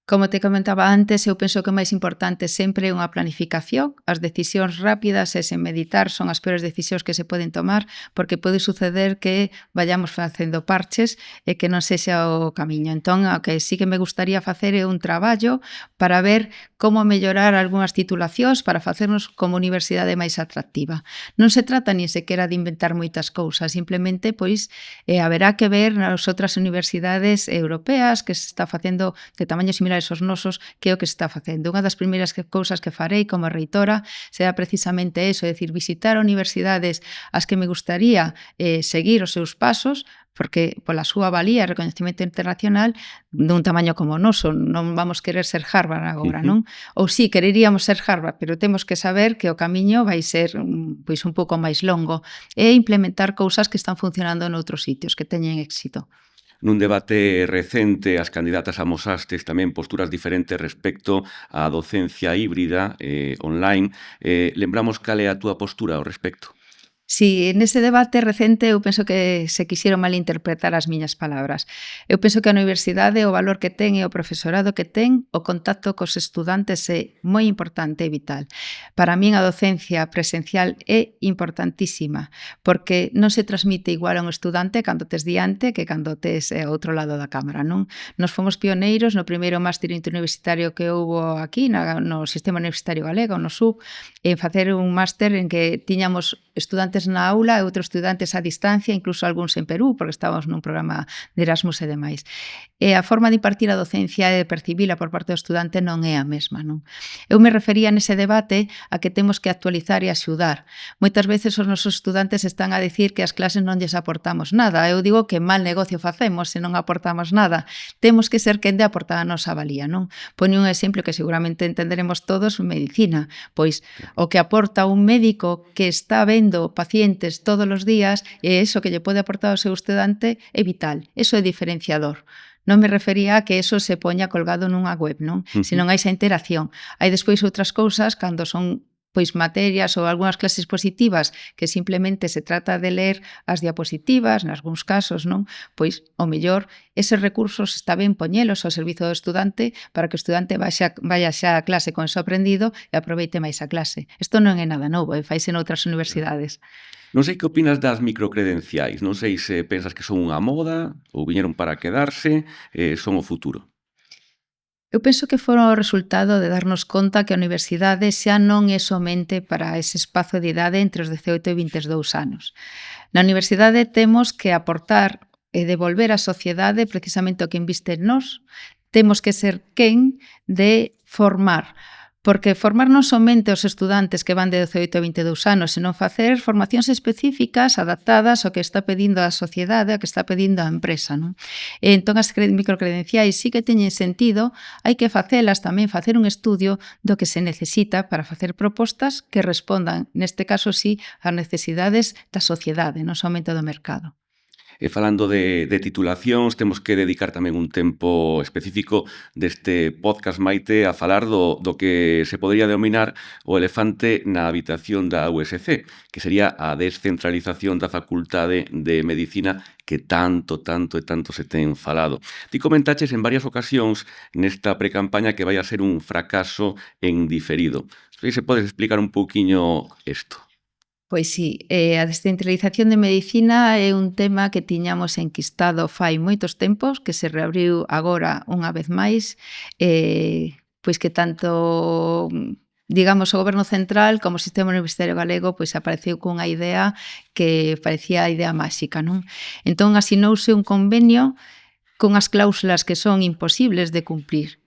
Como te comentaba antes, eu penso que o máis importante sempre é unha planificación. As decisións rápidas e sen meditar son as peores decisións que se poden tomar, porque pode suceder que vayamos facendo parches e que non sexa o camiño. Entón, o que sí que me gustaría facer é un traballo para ver como mellorar algunhas titulacións para facernos como universidade máis atractiva. Non se trata nin sequera de inventar moitas cousas, simplemente pois haberá que ver nas outras universidades europeas que se está facendo de tamaño similar os nosos, que é o que se está facendo. Unha das primeiras cousas que farei como reitora será precisamente eso, é dicir, visitar universidades as que me gustaría seguir os seus pasos, porque pola súa valía e reconhecimento internacional dun tamaño como o noso, non vamos querer ser Harvard agora, non? Ou sí, quereríamos ser Harvard, pero temos que saber que o camiño vai ser pois un pouco máis longo e implementar cousas que están funcionando noutros sitios, que teñen éxito. Nun debate recente, as candidatas amosastes tamén posturas diferentes respecto á docencia híbrida online. Lembramos cal é a túa postura ao respecto? Si, nese debate recente eu penso que se quixeron malinterpretar as miñas palabras. Eu penso que a universidade, o valor que ten e o profesorado que ten, o contacto cos estudantes é moi importante e vital. Para min a docencia presencial é importantísima, porque non se transmite igual a un estudante cando tes diante que cando tes ao outro lado da cámara, non? Nos fomos pioneiros no primeiro máster interuniversitario que houbo aquí, no sistema universitario galego, no SUB, en facer un máster en que tiñamos estudantes na aula e outros estudantes a distancia, incluso algúns en Perú, porque estábamos nun programa de Erasmus e demais. E a forma de impartir a docencia e de percibila por parte do estudante non é a mesma, non? Eu me refería nese debate a que temos que actualizar e axudar. Moitas veces os nosos estudantes están a dicir que as clases non lles aportamos nada. Eu digo que mal negocio facemos se non aportamos nada. Temos que ser quen de aportar a nosa valía, non? Poño un exemplo que seguramente entenderemos todos, medicina. Pois o que aporta un médico que está vendo pacientes todos os días e iso que lle pode aportar ao seu estudante é vital. Eso é diferenciador. Non me refería a que eso se poña colgado nunha web, non? Senón a esa interacción. Hai despois outras cousas cando son pois materias ou algunhas clases positivas que simplemente se trata de ler as diapositivas, nalgúns casos, non? Pois, o mellor, eses recursos está ben poñelos ao servizo do estudante para que o estudante vaya xa a clase con eso aprendido e aproveite máis a clase. Isto non é nada novo, faise noutras universidades. Non sei que opinas das microcredenciais, non sei se pensas que son unha moda ou viñeron para quedarse, son o futuro. Eu penso que foron o resultado de darnos conta que a universidade xa non é somente para ese espazo de idade entre os 18 e 22 anos. Na universidade temos que aportar e devolver á sociedade precisamente o que inviste en nós. Temos que ser quen de formar, porque formar non somente os estudantes que van de 18 a 22 anos, senón facer formacións específicas adaptadas ao que está pedindo a sociedade, ao que está pedindo a empresa, non? E entón as microcredenciais sí que teñen sentido, hai que facelas tamén, facer un estudio do que se necesita para facer propostas que respondan, neste caso sí, ás necesidades da sociedade, non somente do mercado. E falando de titulacións, temos que dedicar tamén un tempo específico deste podcast, Maite, a falar do que se podría denominar o elefante na habitación da USC, que sería a descentralización da Facultade de Medicina que tanto se ten falado. Ti comentaches en varias ocasións nesta precampaña que vai a ser un fracaso en diferido. Se podes explicar un pouquiño isto. Pois sí, a descentralización de medicina é un tema que tiñamos enquistado fai moitos tempos, que se reabriu agora unha vez máis, pois que tanto digamos, o Goberno Central como o Sistema Universitario Galego pois apareceu cunha idea que parecía a idea máxica, non? Entón asinouse un convenio cunhas cláusulas que son imposibles de cumprir.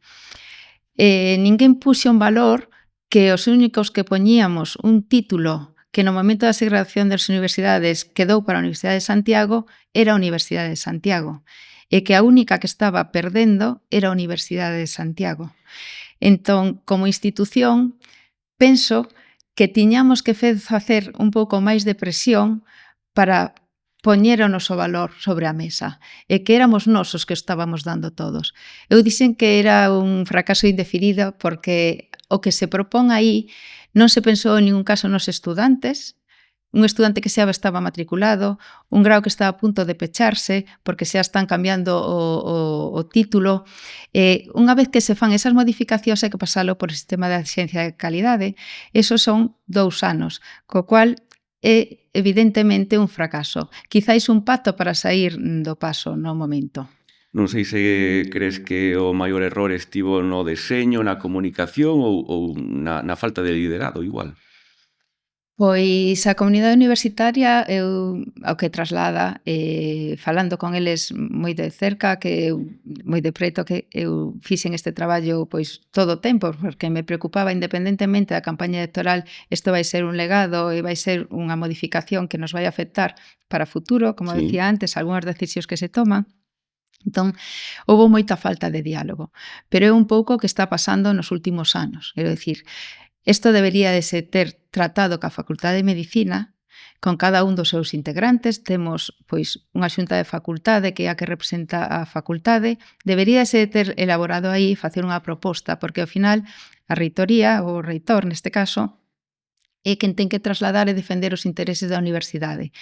Ninguén puxo en valor que os únicos que poñíamos un título que no momento da segregación das universidades quedou para a Universidade de Santiago era a Universidade de Santiago e que a única que estaba perdendo era a Universidade de Santiago. Entón, como institución, penso que tiñamos que facer un pouco máis de presión para poñer o noso valor sobre a mesa e que éramos nós os que estábamos dando todos. Eu dixen que era un fracaso indefinido porque o que se propón aí non se pensou en ningún caso nos estudantes, un estudante que xa estaba matriculado, un grao que estaba a punto de pecharse porque xa están cambiando o título. Unha vez que se fan esas modificacións hai que pasalo por o sistema de exigencia de calidade. Esos son 2 anos, co cual é evidentemente un fracaso. Quizáis un pacto para sair do paso no momento. Non sei se crees que o maior error estivo no deseño, na comunicación ou na falta de liderado igual. Pois a comunidade universitaria eu ao que traslada, falando con eles moi de cerca, que eu moi de preto, que eu fixen este traballo pois todo o tempo, porque me preocupaba independentemente da campaña electoral, isto vai ser un legado e vai ser unha modificación que nos vai afectar para o futuro, como Sí. decía antes, algunhas decisións que se toman. Entón, houve moita falta de diálogo, pero é un pouco o que está pasando nos últimos anos. Quero dicir, isto debería de se ter tratado ca Facultade de Medicina, con cada un dos seus integrantes. Temos pois unha xunta de facultade que é a que representa a facultade. Deberíase ter elaborado aí, facer unha proposta, porque ao final a reitoría, ou o reitor neste caso, é quen ten que trasladar e defender os intereses da universidade.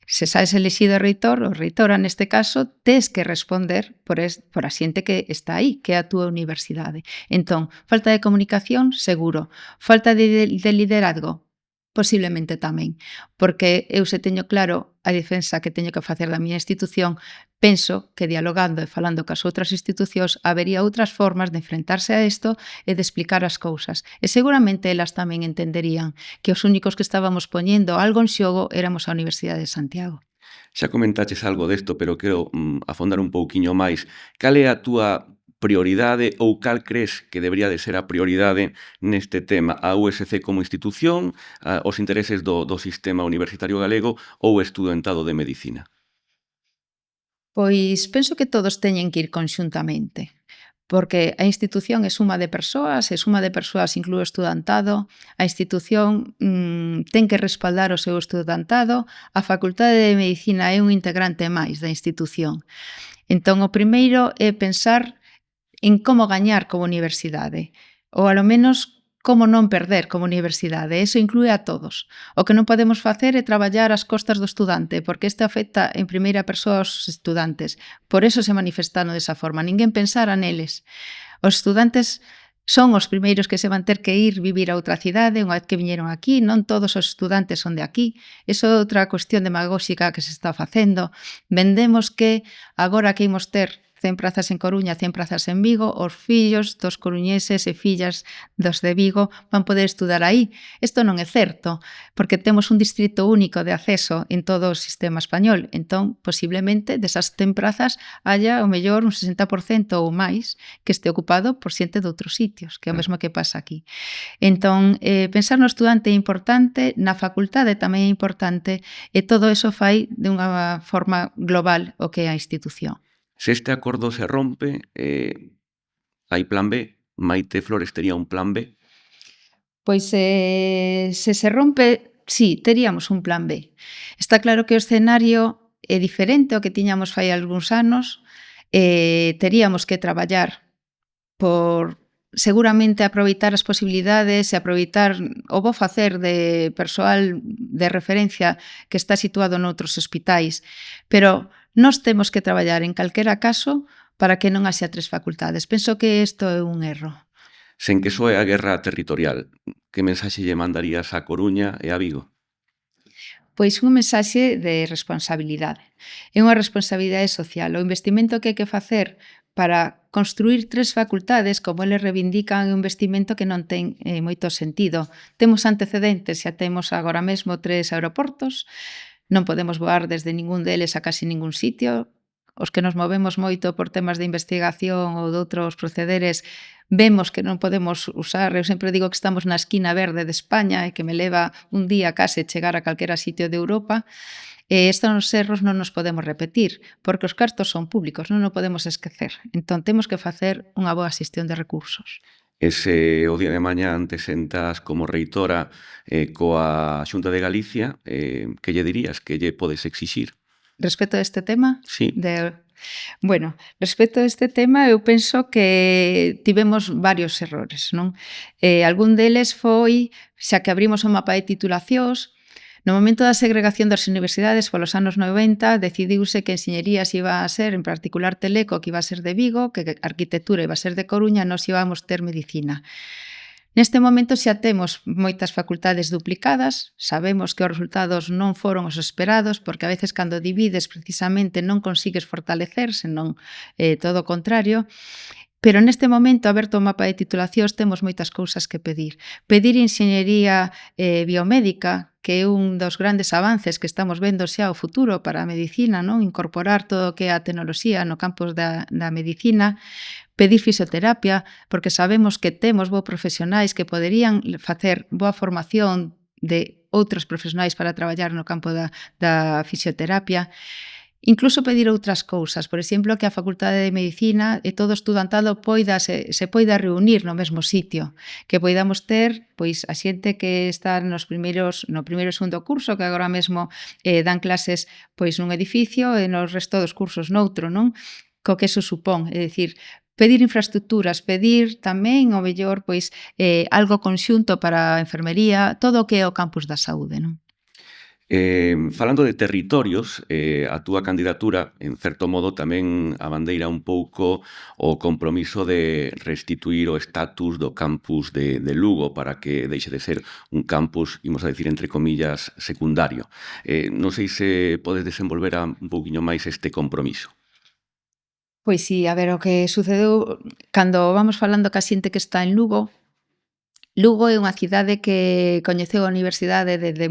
Se saes elexido reitor ou reitora neste caso, tes que responder por a xente que está aí, que é a túa universidade. Entón, falta de comunicación, seguro. Falta de liderazgo, posiblemente tamén. Porque eu se teño claro a defensa que teño que facer da miña institución, penso que dialogando e falando cas outras institucións habería outras formas de enfrentarse a isto e de explicar as cousas. E seguramente elas tamén entenderían que os únicos que estábamos poñendo algo en xogo éramos a Universidade de Santiago. Xa comentaches algo desto, pero quero afondar un pouquiño máis. Cal é a túa prioridade ou cal crees que debería de ser a prioridade neste tema? A USC como institución, os intereses do sistema universitario galego ou o estudantado de medicina? Pois penso que todos teñen que ir conxuntamente, porque a institución é suma de persoas, e suma de persoas inclúe o estudantado, a institución ten que respaldar o seu estudantado, a Facultade de Medicina é un integrante máis da institución. Entón, o primeiro é pensar en como gañar como universidade, ou alo menos como non perder como universidade. Eso inclúe a todos. O que non podemos facer é traballar ás costas do estudante, porque este afecta en primeira persoa aos estudantes. Por eso se manifestaron desa forma. Ninguén pensara neles. Os estudantes son os primeiros que se van ter que ir vivir a outra cidade unha vez que viñeron aquí. Non todos os estudantes son de aquí. Eso é outra cuestión demagóxica que se está facendo. Vendemos que agora que imos ter 100 prazas en Coruña, 100 prazas en Vigo, os fillos dos coruñeses e fillas dos de Vigo van poder estudar aí. Isto non é certo, porque temos un distrito único de acceso en todo o sistema español. Entón, posiblemente, desas 100 prazas haya, o mellor, un 60% ou máis que este ocupado por xente de outros sitios, que é o mesmo que pasa aquí. Entón, pensar no estudante é importante, na facultade tamén é importante, e todo eso fai de unha forma global o que é a institución. Se este acordo se rompe, hai plan B? Maite Flores tería un plan B? Pois se se rompe, sí, teríamos un plan B. Está claro que o escenario é diferente ao que tiñamos fai algúns anos. Teríamos que traballar por seguramente aproveitar as posibilidades e aproveitar o bo facer de persoal de referencia que está situado noutros hospitais, pero nós temos que traballar en calquera caso para que non haxa 3 facultades. Penso que isto é un erro. Sen que soe a guerra territorial, que mensaxe lle mandarías a Coruña e a Vigo? Pois unha mensaxe de responsabilidade. É unha responsabilidade social. O investimento que hai que facer para construir 3 facultades, como eles reivindican, é un investimento que non ten moito sentido. Temos antecedentes, xa temos agora mesmo 3 aeroportos, non podemos voar desde ningún deles a casi ningún sitio. Os que nos movemos moito por temas de investigación ou de outros procederes vemos que non podemos usar, eu sempre digo que estamos na esquina verde de España e que me leva un día case chegar a calquera sitio de Europa, e estes erros non nos podemos repetir, porque os cartos son públicos, non o podemos esquecer. Entón, temos que facer unha boa xestión de recursos. E se o día de mañán te sentas como reitora coa Xunta de Galicia, que lle dirías? Que lle podes exixir? Respecto a este tema, Sí. Bueno, respecto a este tema, eu penso que tivemos varios errores, non? Algún deles foi, xa que abrimos o mapa de titulacións, no momento da segregación das universidades polos anos 90, decidiuse que enxeñerías iba a ser, en particular Teleco, que iba a ser de Vigo, que arquitectura iba a ser de Coruña, nós íbamos ter medicina. Neste momento xa temos moitas facultades duplicadas, sabemos que os resultados non foron os esperados, porque a veces cando divides precisamente non consigues fortalecer, senón todo o contrario, pero neste momento, aberto o mapa de titulacións, temos moitas cousas que pedir. Pedir enxeñería biomédica, que é un dos grandes avances que estamos vendo xa o futuro para a medicina, non? Incorporar todo o que é a tecnoloxía no campo da medicina, pedir fisioterapia, porque sabemos que temos bo profesionais que poderían facer boa formación de outros profesionais para traballar no campo da fisioterapia. Incluso pedir outras cousas, por exemplo, que a Facultade de Medicina e todo estudantado se poida reunir no mesmo sitio, que poidamos ter pois a xente que está no primeiro e segundo curso, que agora mesmo dan clases pois nun edificio e no resto dos cursos noutro, non? Co que eso supón, é dicir, pedir infraestructuras, pedir tamén, ao mellor, pois, algo conxunto para a enfermería, todo o que é o campus da saúde, non? Falando de territorios, a túa candidatura, en certo modo, tamén abandeira un pouco o compromiso de restituir o estatus do campus de Lugo para que deixe de ser un campus, imos a decir, entre comillas, secundario. Non sei se podes desenvolver un pouquiño máis este compromiso. Pois sí, a ver, o que sucedeu cando vamos falando ca xente que está en Lugo, Lugo é unha cidade que coñeceu a universidade desde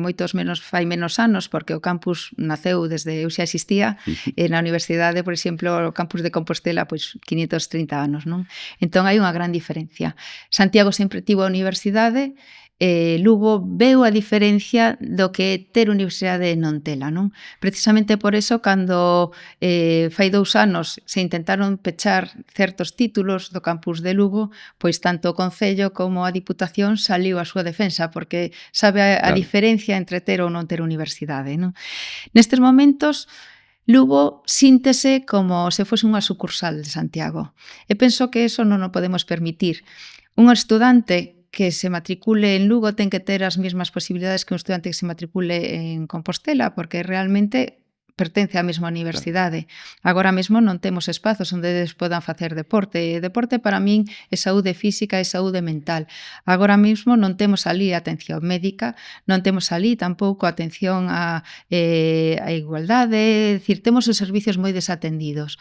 fai menos anos, porque o campus naceu desde eu xa existía, e na universidade, por exemplo, o campus de Compostela, pois 530 anos, non? Entón hai unha gran diferencia. Santiago sempre tivo a universidade, Lugo veu a diferencia do que é ter universidade e non tela, non? Precisamente por eso, cando fai 2 anos se intentaron pechar certos títulos do campus de Lugo, pois tanto o Concello como a Diputación saliu a súa defensa, porque sabe a Claro. diferencia entre ter ou non ter universidade, non? Nestes momentos, Lugo síntese como se fose unha sucursal de Santiago. E penso que eso non o podemos permitir. Un estudante que se matricule en Lugo ten que ter as mesmas posibilidades que un estudante que se matricule en Compostela, porque realmente pertence á mesma universidade. Agora mesmo non temos espazos onde eles podan facer deporte. E deporte para min é saúde física e saúde mental. Agora mesmo non temos ali atención médica, non temos ali tampouco atención a igualdade, é dicir, temos os servicios moi desatendidos.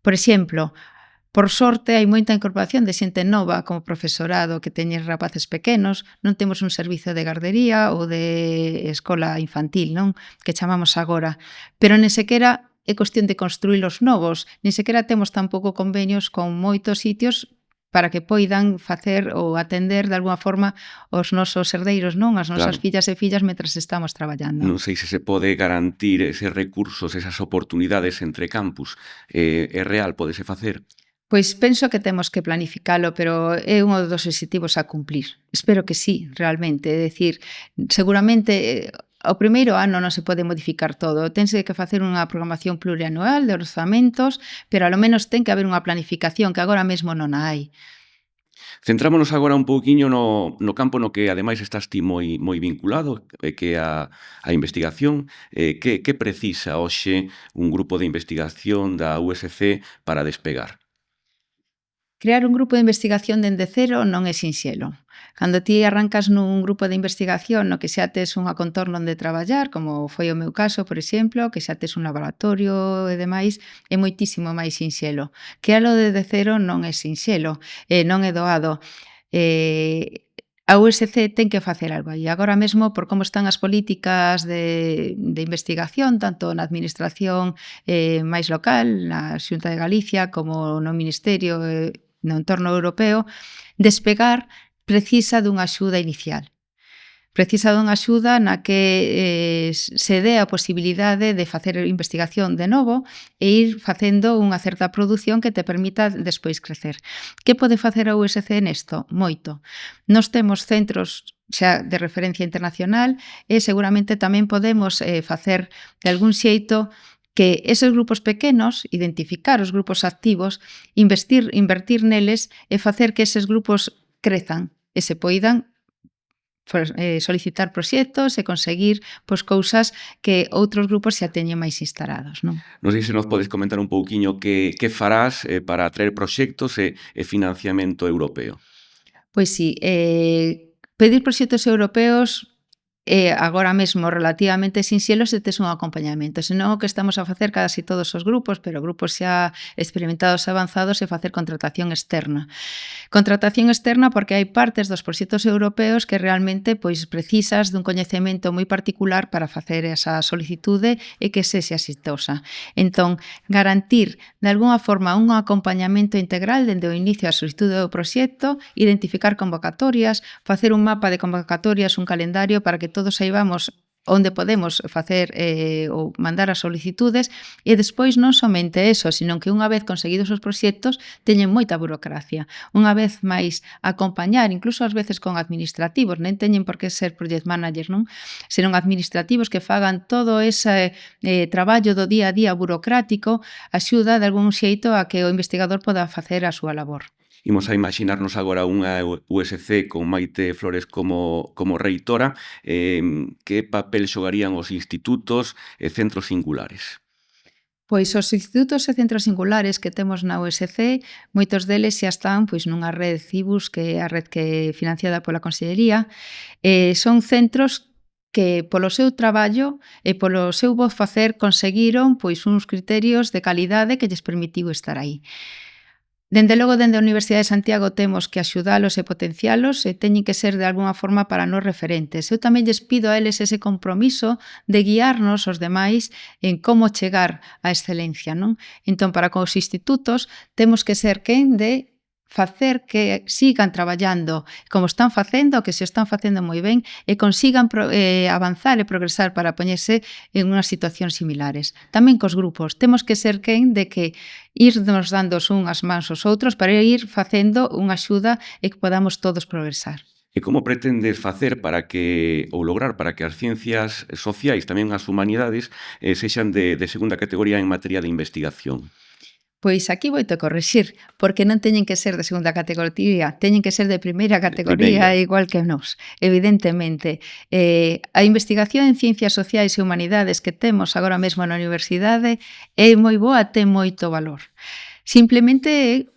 Por exemplo, por sorte, hai moita incorporación de xente nova como profesorado que teñe rapaces pequenos, non temos un servizo de gardería ou de escola infantil, non? Que chamamos agora. Pero nen sequera é cuestión de construir os novos, nen sequera temos tampouco convenios con moitos sitios para que poidan facer ou atender de alguma forma os nosos herdeiros, non? As nosas Claro. fillas e fillas mentras estamos traballando. Non sei se se pode garantir eses recursos, esas oportunidades entre campus. É real, pódese facer? Pois penso que temos que planificalo, pero é un dos obxectivos a cumplir. Espero que sí, realmente. É dicir, seguramente o primeiro ano non se pode modificar todo. Tense que facer unha programación plurianual de orzamentos, pero ao menos ten que haber unha planificación que agora mesmo non a hai. Centrámonos agora un pouquiño no campo no que ademais estás ti moi vinculado, que é a investigación. Que precisa hoxe un grupo de investigación da USC para despegar? Crear un grupo de investigación dende cero non é sinxelo. Cando ti arrancas nun grupo de investigación no que xa tes unha contorno onde traballar, como foi o meu caso, por exemplo, que xa tes un laboratorio e demais, é moitísimo máis sinxelo. Crealo desde cero non é sinxelo, non é doado. A USC ten que facer algo aí. Agora mesmo, por como están as políticas de investigación, tanto na administración máis local, na Xunta de Galicia, como no Ministerio no entorno europeo, despegar precisa dunha axuda inicial. Precisa dunha axuda na que se dé a posibilidade de facer investigación de novo e ir facendo unha certa produción que te permita despois crecer. Que pode facer a USC nesto? Moito. Nos temos centros xa de referencia internacional e seguramente tamén podemos facer de algún xeito que eses grupos pequenos, identificar os grupos activos, invertir neles e facer que eses grupos crezan e se poidan solicitar proxectos e conseguir cousas que outros grupos xa teñen máis instalados. Non sei se nos podes comentar un pouquiño que farás para atraer proxectos e financiamento europeo. Pois sí, pedir proxectos europeos agora mesmo relativamente sinxelo se tes un acompañamento, senón o que estamos a facer casi todos os grupos, pero grupos xa experimentados e avanzados, é facer contratación externa. Contratación externa porque hai partes dos proxectos europeos que realmente precisas dun coñecemento moi particular para facer esa solicitude e que sexa exitosa. Entón, garantir de alguna forma un acompañamento integral dende o inicio a solicitude do proxecto, identificar convocatorias, facer un mapa de convocatorias, un calendario para que todos saibamos onde podemos facer ou mandar as solicitudes e despois non somente eso, sino que unha vez conseguidos os proxectos teñen moita burocracia. Unha vez máis acompañar, incluso ás veces con administrativos, nem teñen por que ser project manager, non? Senón administrativos que fagan todo ese traballo do día a día burocrático, axuda de algún xeito a que o investigador poda facer a súa labor. Imos a imaginarnos agora unha USC con Maite Flores como reitora. Que papel xogarían os institutos e centros singulares? Pois os institutos e centros singulares que temos na USC, moitos deles xa están nunha rede Cibus, que é a rede que financiada pola Consellería. Son centros que polo seu traballo e polo seu bo facer conseguiron uns criterios de calidade que lles permitiu estar aí. Dende logo, dende a Universidade de Santiago temos que axudalos e potencialos e teñen que ser de alguna forma para nós referentes. Eu tamén lles pido a eles ese compromiso de guiarnos os demais en como chegar á excelencia, non? Entón, para cos institutos temos que ser quen de facer que sigan traballando como están facendo, que se están facendo moi ben e consigan avanzar e progresar para poñerse en unhas situacións similares. Tamén cos grupos, temos que ser quen de que irnos dando unhas mans aos outros para ir facendo unha axuda e que podamos todos progresar. E como pretendes facer para que, ou lograr para que as ciencias sociais, tamén as humanidades, sexan de segunda categoría en materia de investigación? Pois aquí voite corrixir, porque non teñen que ser de segunda categoría, teñen que ser de primeira categoría, igual que nós, evidentemente. A investigación en ciencias sociais e humanidades que temos agora mesmo na universidade é moi boa, ten moito valor. Simplemente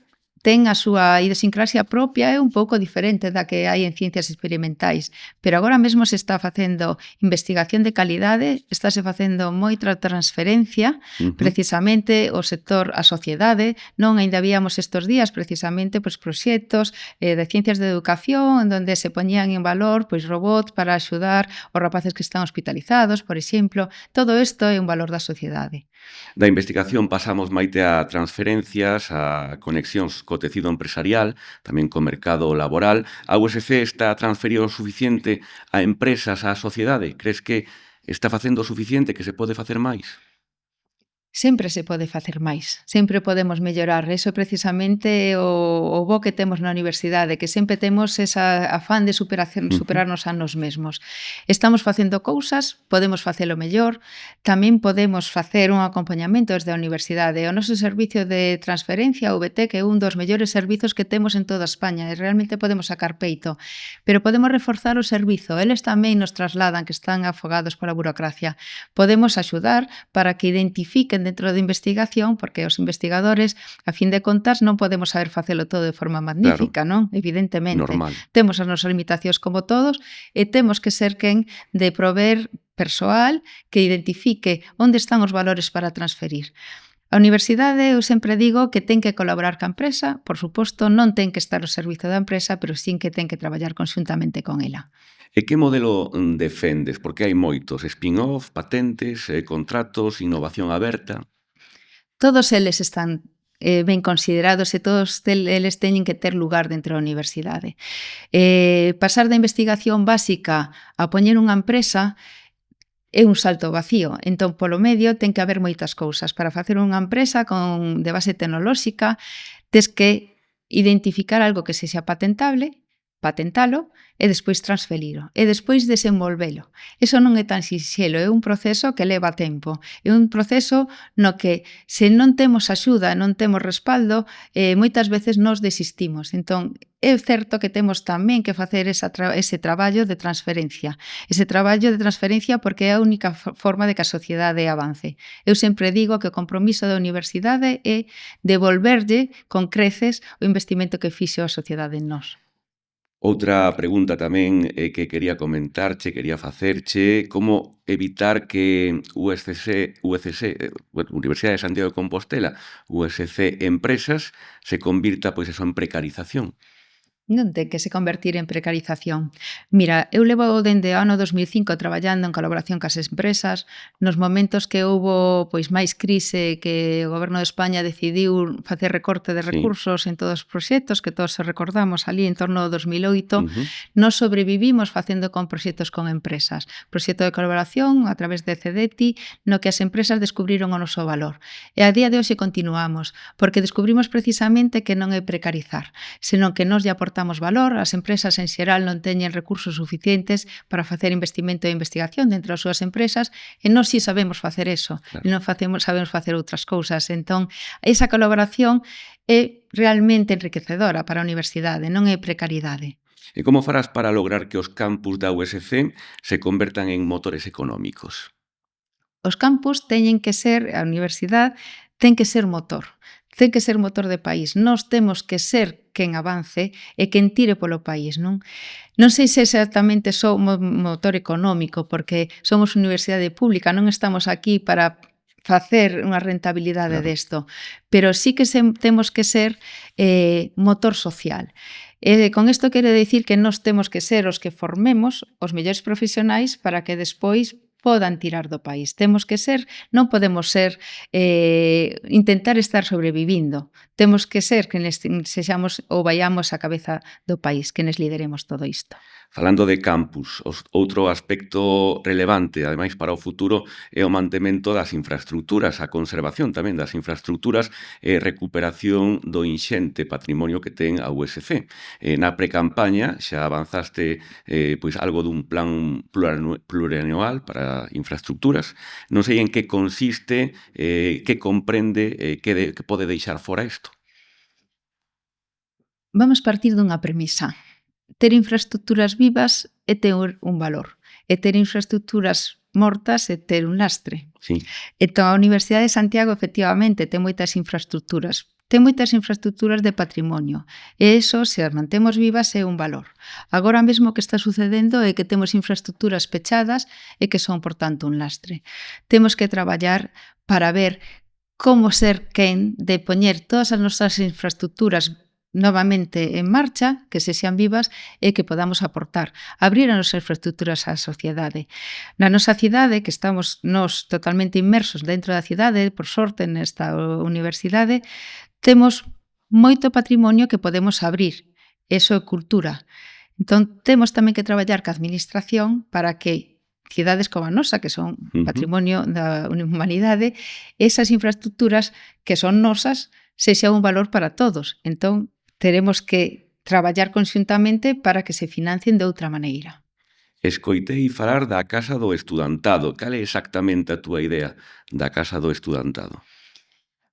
ten a súa idiosincrasia propia e un pouco diferente da que hai en ciencias experimentais, pero agora mesmo se está facendo investigación de calidade, estáse facendo moita transferencia, precisamente o sector, a sociedade, non ainda víamos estes días precisamente proxectos de ciencias de educación onde se poñían en valor robots para axudar os rapaces que están hospitalizados, por exemplo. Todo isto é un valor da sociedade. Da investigación pasamos, Maite, a transferencias, a conexións co tecido empresarial, tamén co mercado laboral. A USC está a transferir o suficiente a empresas, á sociedade? Crees que está facendo o suficiente, que se pode facer máis? Sempre se pode facer máis, sempre podemos mellorar. Eso precisamente o bo que temos na universidade, que sempre temos esa afán de superarnos a nos mesmos. Estamos facendo cousas, podemos facelo mellor, tamén podemos facer un acompañamento desde a universidade. O noso servicio de transferencia, o UBT, que é un dos mellores servizos que temos en toda España, e realmente podemos sacar peito. Pero podemos reforzar o servizo, eles tamén nos trasladan que están afogados pola burocracia. Podemos axudar para que identifiquen tamén dentro da investigación, porque os investigadores, a fin de contas, non podemos saber facelo todo de forma magnífica, non? Evidentemente. Normal. Temos as nosas limitacións como todos e temos que ser quen de prover persoal que identifique onde están os valores para transferir. A universidade, eu sempre digo que ten que colaborar ca empresa, por suposto, non ten que estar ao servizo da empresa, pero sí que ten que traballar conxuntamente con ela. E que modelo defendes? Porque hai moitos, spin-off, patentes, contratos, innovación aberta. Todos eles están ben considerados e todos eles teñen que ter lugar dentro da universidade. Pasar da investigación básica a poñer unha empresa é un salto vacío. Entón, polo medio, ten que haber moitas cousas. Para facer unha empresa de base tecnolóxica, tes que identificar algo que sexa patentable, patentalo e despois transferilo e despois desenvolvelo. Eso non é tan sinxelo, é un proceso que leva tempo. É un proceso no que se non temos axuda, non temos respaldo, moitas veces nos desistimos. Entón, é certo que temos tamén que facer ese traballo de transferencia. Ese traballo de transferencia porque é a única forma de que a sociedade avance. Eu sempre digo que o compromiso da universidade é devolverlle con creces o investimento que fixo a sociedade en nós. Outra pregunta tamén que quería comentarche, quería facerche, como evitar que Universidade de Santiago de Compostela, USC Empresas, se convirta, pois eso, en precarización. Non ten que se convertir en precarización. Mira, eu levo dende o ano 2005 traballando en colaboración cas empresas, nos momentos que houbo pois máis crise, que o Goberno de España decidiu facer recorte de recursos en todos os proxectos, que todos se recordamos ali en torno ao 2008, nos sobrevivimos facendo con proxectos con empresas. Proxecto de colaboración a través de CEDETI, no que as empresas descubriron o noso valor. E a día de hoxe continuamos, porque descubrimos precisamente que non é precarizar, senón que nos lle aportamos valor, as empresas en xeral non teñen recursos suficientes para facer investimento e investigación dentro das súas empresas e nós si sabemos facer eso, e non sabemos facer outras cousas. Entón, esa colaboración é realmente enriquecedora para a universidade, non é precariedade. E como farás para lograr que os campus da USC se convertan en motores económicos? Os campus teñen que ser, a universidade ten que ser motor. Ten que ser motor de país. Nós temos que ser quen avance e quen tire polo país, non? Non sei se exactamente só motor económico, porque somos universidade pública, non estamos aquí para facer unha rentabilidade desto, pero sí que temos que ser motor social. Con isto quere dicir que nós temos que ser os que formemos os mellores profesionais para que despois podan tirar do país. Temos que ser, non podemos ser, intentar estar sobrevivindo. Temos que ser quenes sexamos ou vayamos a cabeza do país, quenes lideremos todo isto. Falando de campus, outro aspecto relevante, ademais para o futuro, é o mantemento das infraestructuras, a conservación tamén das infraestructuras e recuperación do inxente patrimonio que ten a USC. Na precampaña xa avanzaste pois algo dun plan plurianual para infraestructuras. Non sei en que consiste, que comprende, que pode deixar fora isto. Vamos partir dunha premisa. Ter infraestructuras vivas é ter un valor. E ter infraestructuras mortas é ter un lastre. Sí. Entón, a Universidade de Santiago, efectivamente, ten moitas infraestructuras. Ten moitas infraestructuras de patrimonio. E iso, se as mantemos vivas, é un valor. Agora mesmo o que está sucedendo é que temos infraestructuras pechadas e que son, por tanto, un lastre. Temos que traballar para ver como ser quen de poñer todas as nosas infraestructuras novamente en marcha, que se sean vivas e que podamos aportar, abrir as nosas infraestructuras á sociedade. Na nosa cidade, que estamos nós totalmente inmersos dentro da cidade, por sorte nesta universidade, temos moito patrimonio que podemos abrir. Eso é cultura. Entón, temos tamén que traballar ca administración para que cidades como a nosa, que son patrimonio da humanidade, esas infraestructuras que son nosas, sexa un valor para todos. Entón, teremos que traballar conxuntamente para que se financien de outra maneira. Escoitei falar da Casa do Estudantado. Cal é exactamente a túa idea da Casa do Estudantado?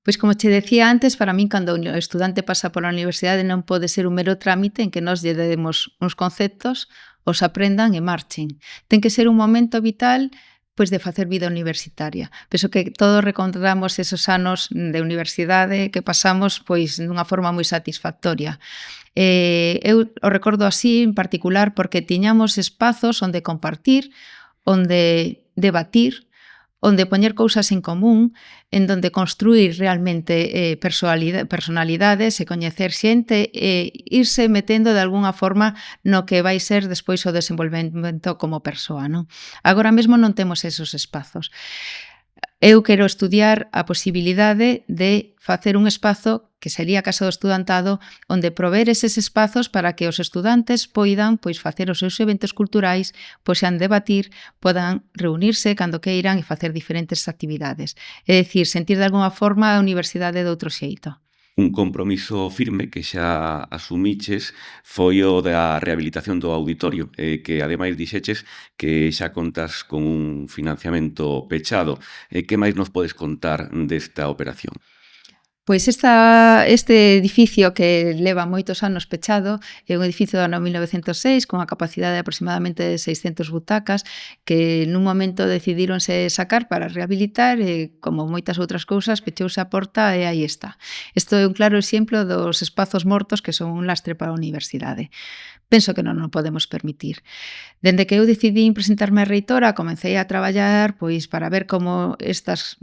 Pois como che decía antes, para min, cando o estudante pasa pola universidade, non pode ser un mero trámite en que nós lle demos uns conceptos, os aprendan e marchen. Ten que ser un momento vital pois de facer vida universitaria. Penso que todos recordamos esos anos de universidade que pasamos pois dunha forma moi satisfactoria. Eu o recordo así en particular porque tiñamos espazos onde compartir, onde debatir, onde poñer cousas en común, en donde construir realmente personalidades e coñecer xente e irse metendo de algunha forma no que vai ser despois o desenvolvemento como persoa, non? Agora mesmo non temos esos espazos. Eu quero estudiar a posibilidade de facer un espazo que sería a Casa do Estudantado, onde prover eses espazos para que os estudantes poidan pois facer os seus eventos culturais, poisan debatir, podan reunirse cando queiran e facer diferentes actividades. É dicir, sentir de alguma forma a universidade de outro xeito. Un compromiso firme que xa asumiches foi o da rehabilitación do auditorio, que ademais dixeches que xa contas con un financiamento pechado. Que máis nos podes contar desta operación? Pois este edificio que leva moitos anos pechado é un edificio do ano 1906 con a capacidade de aproximadamente de 600 butacas que nun momento decidíronse sacar para rehabilitar e, como moitas outras cousas, pechouse a porta e aí está. Isto é un claro exemplo dos espazos mortos que son un lastre para a universidade. Penso que non o podemos permitir. Dende que eu decidí presentarme a reitora, comecei a traballar pois para ver como estas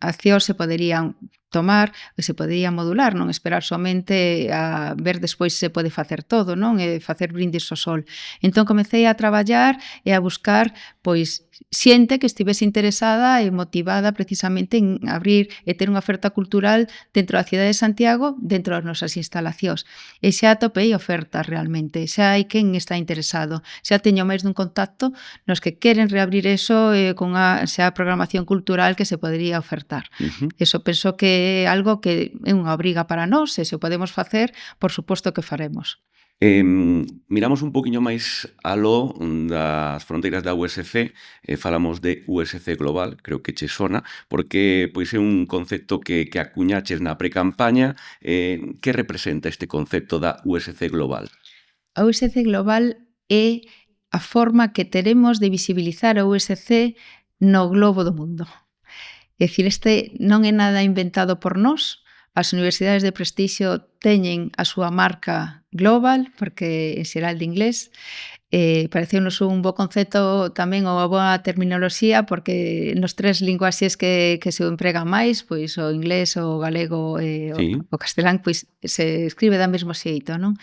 accións se poderían tomar e se poderían modular, non esperar somente a ver despois se pode facer todo, non? E facer brindis ao sol. Entón comecei a traballar e a buscar pois xente que estivese interesada e motivada precisamente en abrir e ter unha oferta cultural dentro da cidade de Santiago, dentro das nosas instalacións. E xa atopei ofertas realmente, xa hai quen está interesado, xa teño máis dun contacto nos que queren reabrir eso con a xa programación cultural que se podería ofertar. Eso penso que é algo que é unha obriga para nós e se o podemos facer, por suposto que faremos. Miramos un poquinho máis aló das fronteiras da USC, falamos de USC Global, creo que che sona, porque pois é un concepto que acuñaches na precampaña. Que representa este concepto da USC Global? A USC Global é a forma que teremos de visibilizar a USC no globo do mundo. É dicir, este non é nada inventado por nós. As universidades de prestixio teñen a súa marca global, porque en xeral de inglés. Pareceunos un bo concepto tamén ou a boa terminoloxía, porque nos tres linguaxes que se empregan máis, pois o inglés, o galego e Sí. o castelán, pois se escribe da mesmo xeito, non?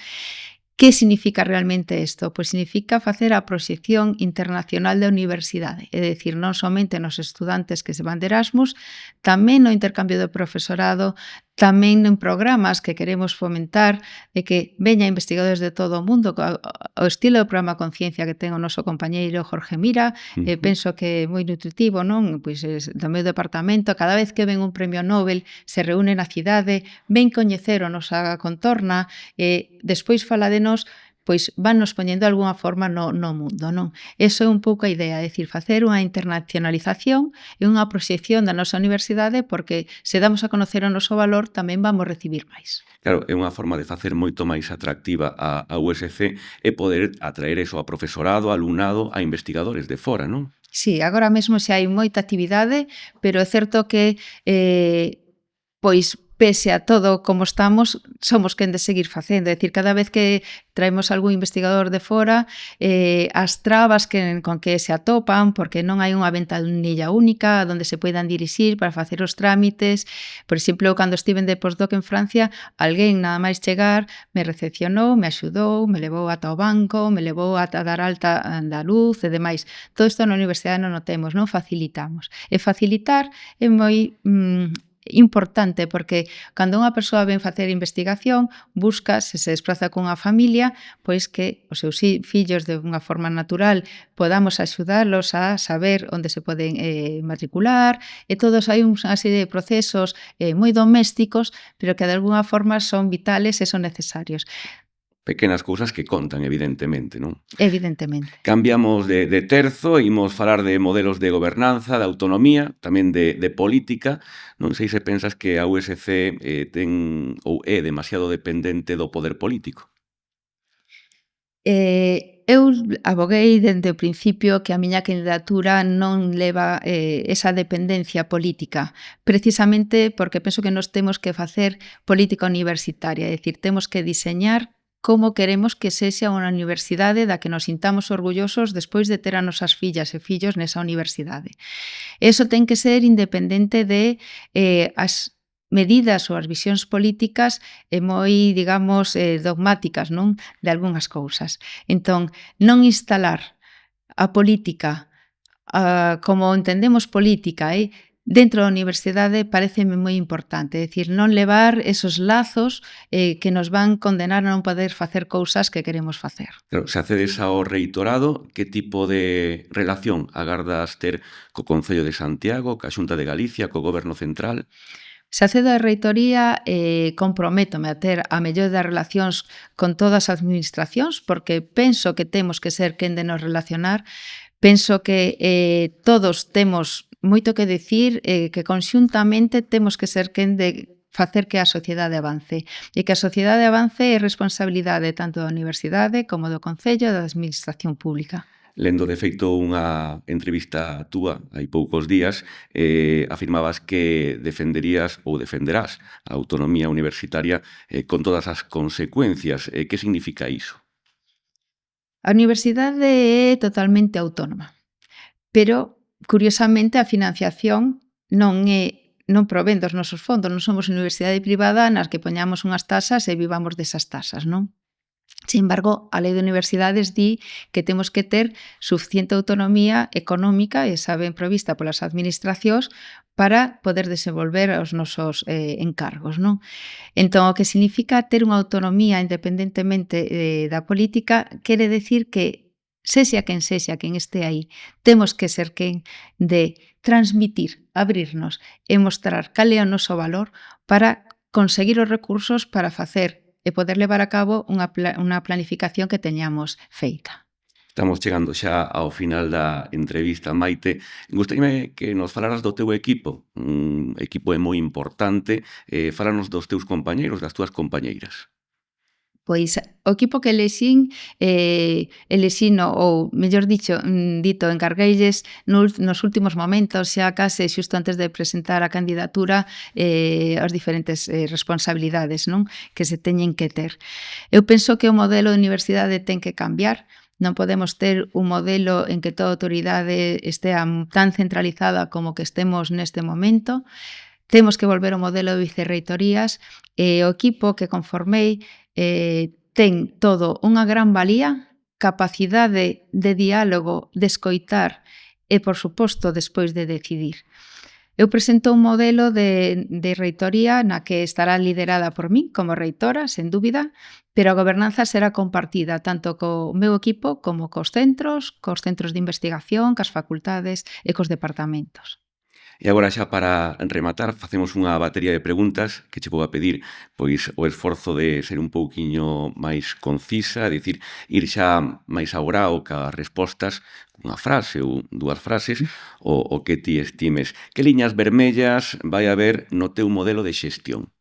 Que significa realmente isto? Pois significa facer a proxección internacional da universidade, é dicir, non somente nos estudantes que se van de Erasmus, tamén no intercambio do profesorado, tamén en programas que queremos fomentar e que veña investigadores de todo o mundo, o estilo do programa Conciencia que ten o noso compañeiro Jorge Mira, penso que é moi nutritivo, non? Pois do meu departamento, cada vez que ven un premio Nobel, se reúne na cidade, ven coñecer o nosa contorna e despois fala de nós, pois vannos poñendo de alguna forma no mundo, non? Eso é un pouco a idea, é dicir, facer unha internacionalización e unha proxección da nosa universidade porque se damos a conocer o noso valor tamén vamos recibir máis. Claro, é unha forma de facer moito máis atractiva a USC e poder atraer eso a profesorado, a alumnado, a investigadores de fora, non? Sí, agora mesmo xa hai moita actividade, pero é certo que pois pese a todo como estamos, somos quen de seguir facendo. É dicir, cada vez que traemos algún investigador de fora, as trabas con que se atopan, porque non hai unha ventanilla única onde se poidan dirixir para facer os trámites. Por exemplo, cando estiven de postdoc en Francia, alguén nada máis chegar me recepcionou, me axudou, me levou ata o banco, me levou ata dar alta da luz e demais. Todo isto na universidade non o temos, non facilitamos. E facilitar é moi importante porque cando unha persoa ven facer investigación busca, se despraza cunha familia, pois que os seus fillos de unha forma natural podamos axudarlos a saber onde se poden matricular e todos hai unha serie de procesos moi domésticos pero que de alguna forma son vitales e son necesarios. Pequenas cousas que contan, evidentemente, non? Evidentemente. Cambiamos de terzo e imos falar de modelos de gobernanza, de autonomía, tamén de política. Non sei se pensas que a USC ten ou é demasiado dependente do poder político. Eu aboguei dende o principio que a miña candidatura non leva esa dependencia política, precisamente porque penso que nos temos que facer política universitaria, é dicir, temos que diseñar como queremos que sexa unha universidade da que nos sintamos orgullosos despois de ter a nosas fillas e fillos nesa universidade. Eso ten que ser independente de as medidas ou as visións políticas moi, digamos, dogmáticas, non? De algunhas cousas. Entón, non instalar a política como entendemos política, dentro da universidade pareceme moi importante, é dicir, non levar esos lazos que nos van condenar a non poder facer cousas que queremos facer. Claro, se accedes ao reitorado, que tipo de relación agardas ter co Concello de Santiago, ca Xunta de Galicia, co Goberno Central? Se accedo á reitoría, comprométome a ter a mellor das relacións con todas as administracións, porque penso que temos que ser quen de nos relacionar, penso que todos temos moito que dicir, que conxuntamente temos que ser quen de facer que a sociedade avance. E que a sociedade avance é responsabilidade tanto da universidade como do Concello e da administración pública. Lendo, de feito, unha entrevista túa hai poucos días, afirmabas que defenderías ou defenderás a autonomía universitaria con todas as consecuencias. Que significa iso? A universidade é totalmente autónoma, pero, curiosamente, a financiación non provén dos nosos fondos, non somos universidade privada nas que poñamos unhas tasas e vivamos desas tasas, non? Sin embargo, a Lei de Universidades di que temos que ter suficiente autonomía económica, e esa ben provista polas administracións, para poder desenvolver os nosos encargos, non? Entón, o que significa ter unha autonomía independentemente da política quere decir que sexa quen este aí, temos que ser quen de transmitir, abrirnos e mostrar cal é o noso valor para conseguir os recursos para facer e poder levar a cabo unha planificación que teñamos feita. Estamos chegando xa ao final da entrevista, Maite. Gustaríame que nos falaras do teu equipo. Un equipo é moi importante. Fálanos dos teus compañeiros, das túas compañeiras. Pois o equipo que elexino, ou mellor dito, encargueilles nos últimos momentos, xa case xusto antes de presentar a candidatura, as diferentes responsabilidades, non, que se teñen que ter. Eu penso que o modelo de universidade ten que cambiar. Non podemos ter un modelo en que toda a autoridade estea tan centralizada como que estemos neste momento. Temos que volver ao modelo de vicerreitorías, e o equipo que conformei ten todo unha gran valía, capacidade de diálogo, de escoitar e, por suposto, despois de decidir. Eu presento un modelo de reitoría na que estará liderada por mí como reitora, sen dúbida, pero a gobernanza será compartida tanto co meu equipo como cos centros de investigación, cas facultades e cos departamentos. E agora xa para rematar facemos unha batería de preguntas que che vou a pedir pois o esforzo de ser un pouquiño máis concisa, é dicir, ir xa máis ao grao ca respostas cunha frase ou dúas frases o que ti estimes. Que liñas vermellas vai haber no teu modelo de xestión?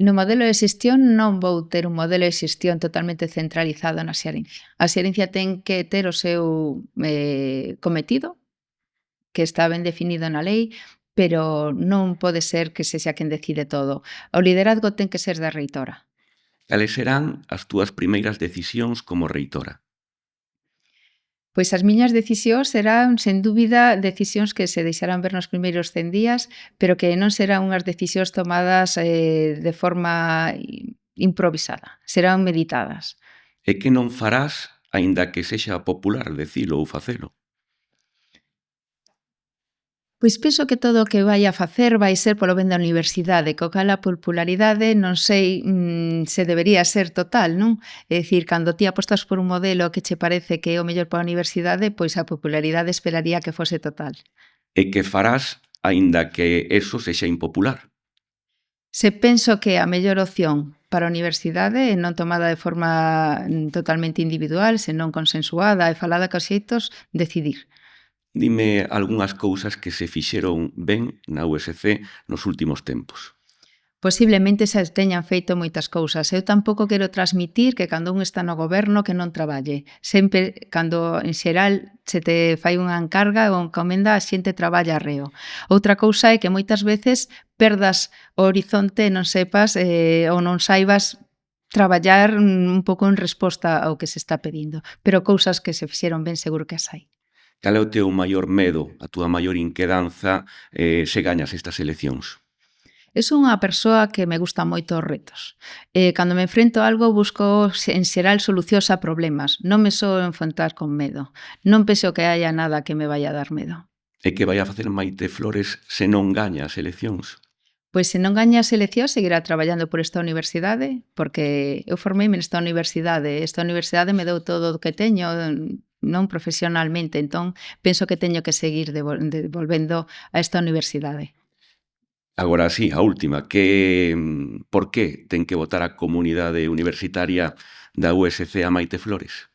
No modelo de xestión non vou ter un modelo de xestión totalmente centralizado na xerencia. A xerencia ten que ter o seu cometido, que está ben definido na lei, pero non pode ser que sexa quen decide todo. O liderazgo ten que ser da reitora. Cales serán as túas primeiras decisións como reitora? Pois as miñas decisións serán, sen dúbida, decisións que se deixarán ver nos primeiros 100 días, pero que non serán unhas decisións tomadas de forma improvisada, serán meditadas. E que non farás, aínda que sexa popular decilo ou facelo? Pois penso que todo o que vai a facer vai ser polo ben da universidade, co cal a popularidade non sei se debería ser total, non? É dicir, cando ti apostas por un modelo que che parece que é o mellor para a universidade, pois a popularidade esperaría que fose total. E que farás, aínda que eso sexa impopular? Se penso que a mellor opción para a universidade é non tomada de forma totalmente individual, senón consensuada e falada cos xeitos, decidir. Dime algunhas cousas que se fixeron ben na USC nos últimos tempos. Posiblemente xa teñan feito moitas cousas. Eu tampouco quero transmitir que cando un está no goberno que non traballe. Sempre, cando en xeral se te fai unha encarga ou encomenda, a xente traballa arreo. Outra cousa é que moitas veces perdas o horizonte e non sepas ou non saibas traballar un pouco en resposta ao que se está pedindo. Pero cousas que se fixeron ben seguro que as hai. Cal é o teu maior medo, a túa maior inquedanza se gañas estas eleccións? Eu son unha persoa que me gustan moito os retos. Cando me enfrento a algo, busco en xeral solucións a problemas. Non me só enfrontar con medo. Non penso que haya nada que me vaya a dar medo. E que vai a facer Maite Flores se non gaña as eleccións? Pois se non gaña as eleccións, seguirá traballando por esta universidade, porque eu formeime nesta universidade. Esta universidade me deu todo o que teño, non profesionalmente, entón penso que teño que seguir devolvendo a esta universidade. Agora sí, a última, por que ten que votar a comunidade universitaria da USC a Maite Flores?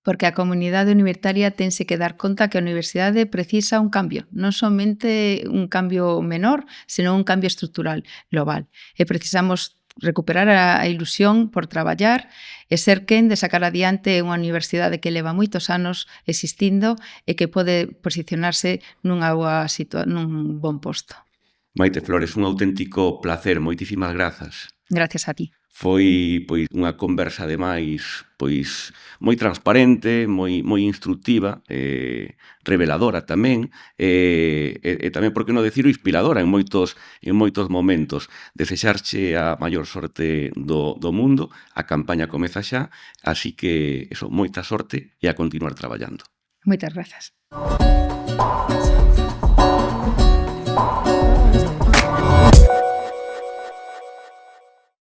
Porque a comunidade universitaria tense que dar conta que a universidade precisa un cambio, non somente un cambio menor, senón un cambio estrutural, global. E precisamos recuperar a ilusión por traballar e ser quen de sacar adiante unha universidade que leva moitos anos existindo e que pode posicionarse nun bon posto. Maite Flores, un auténtico placer, moitísimas grazas. Gracias a ti. Foi unha conversa ademais moi transparente, moi instructiva, reveladora tamén, e tamén, por que non decirlo, inspiradora en moitos momentos. Desexarche a maior sorte do mundo, a campaña comeza xa, así que, moita sorte e a continuar traballando. Moitas grazas.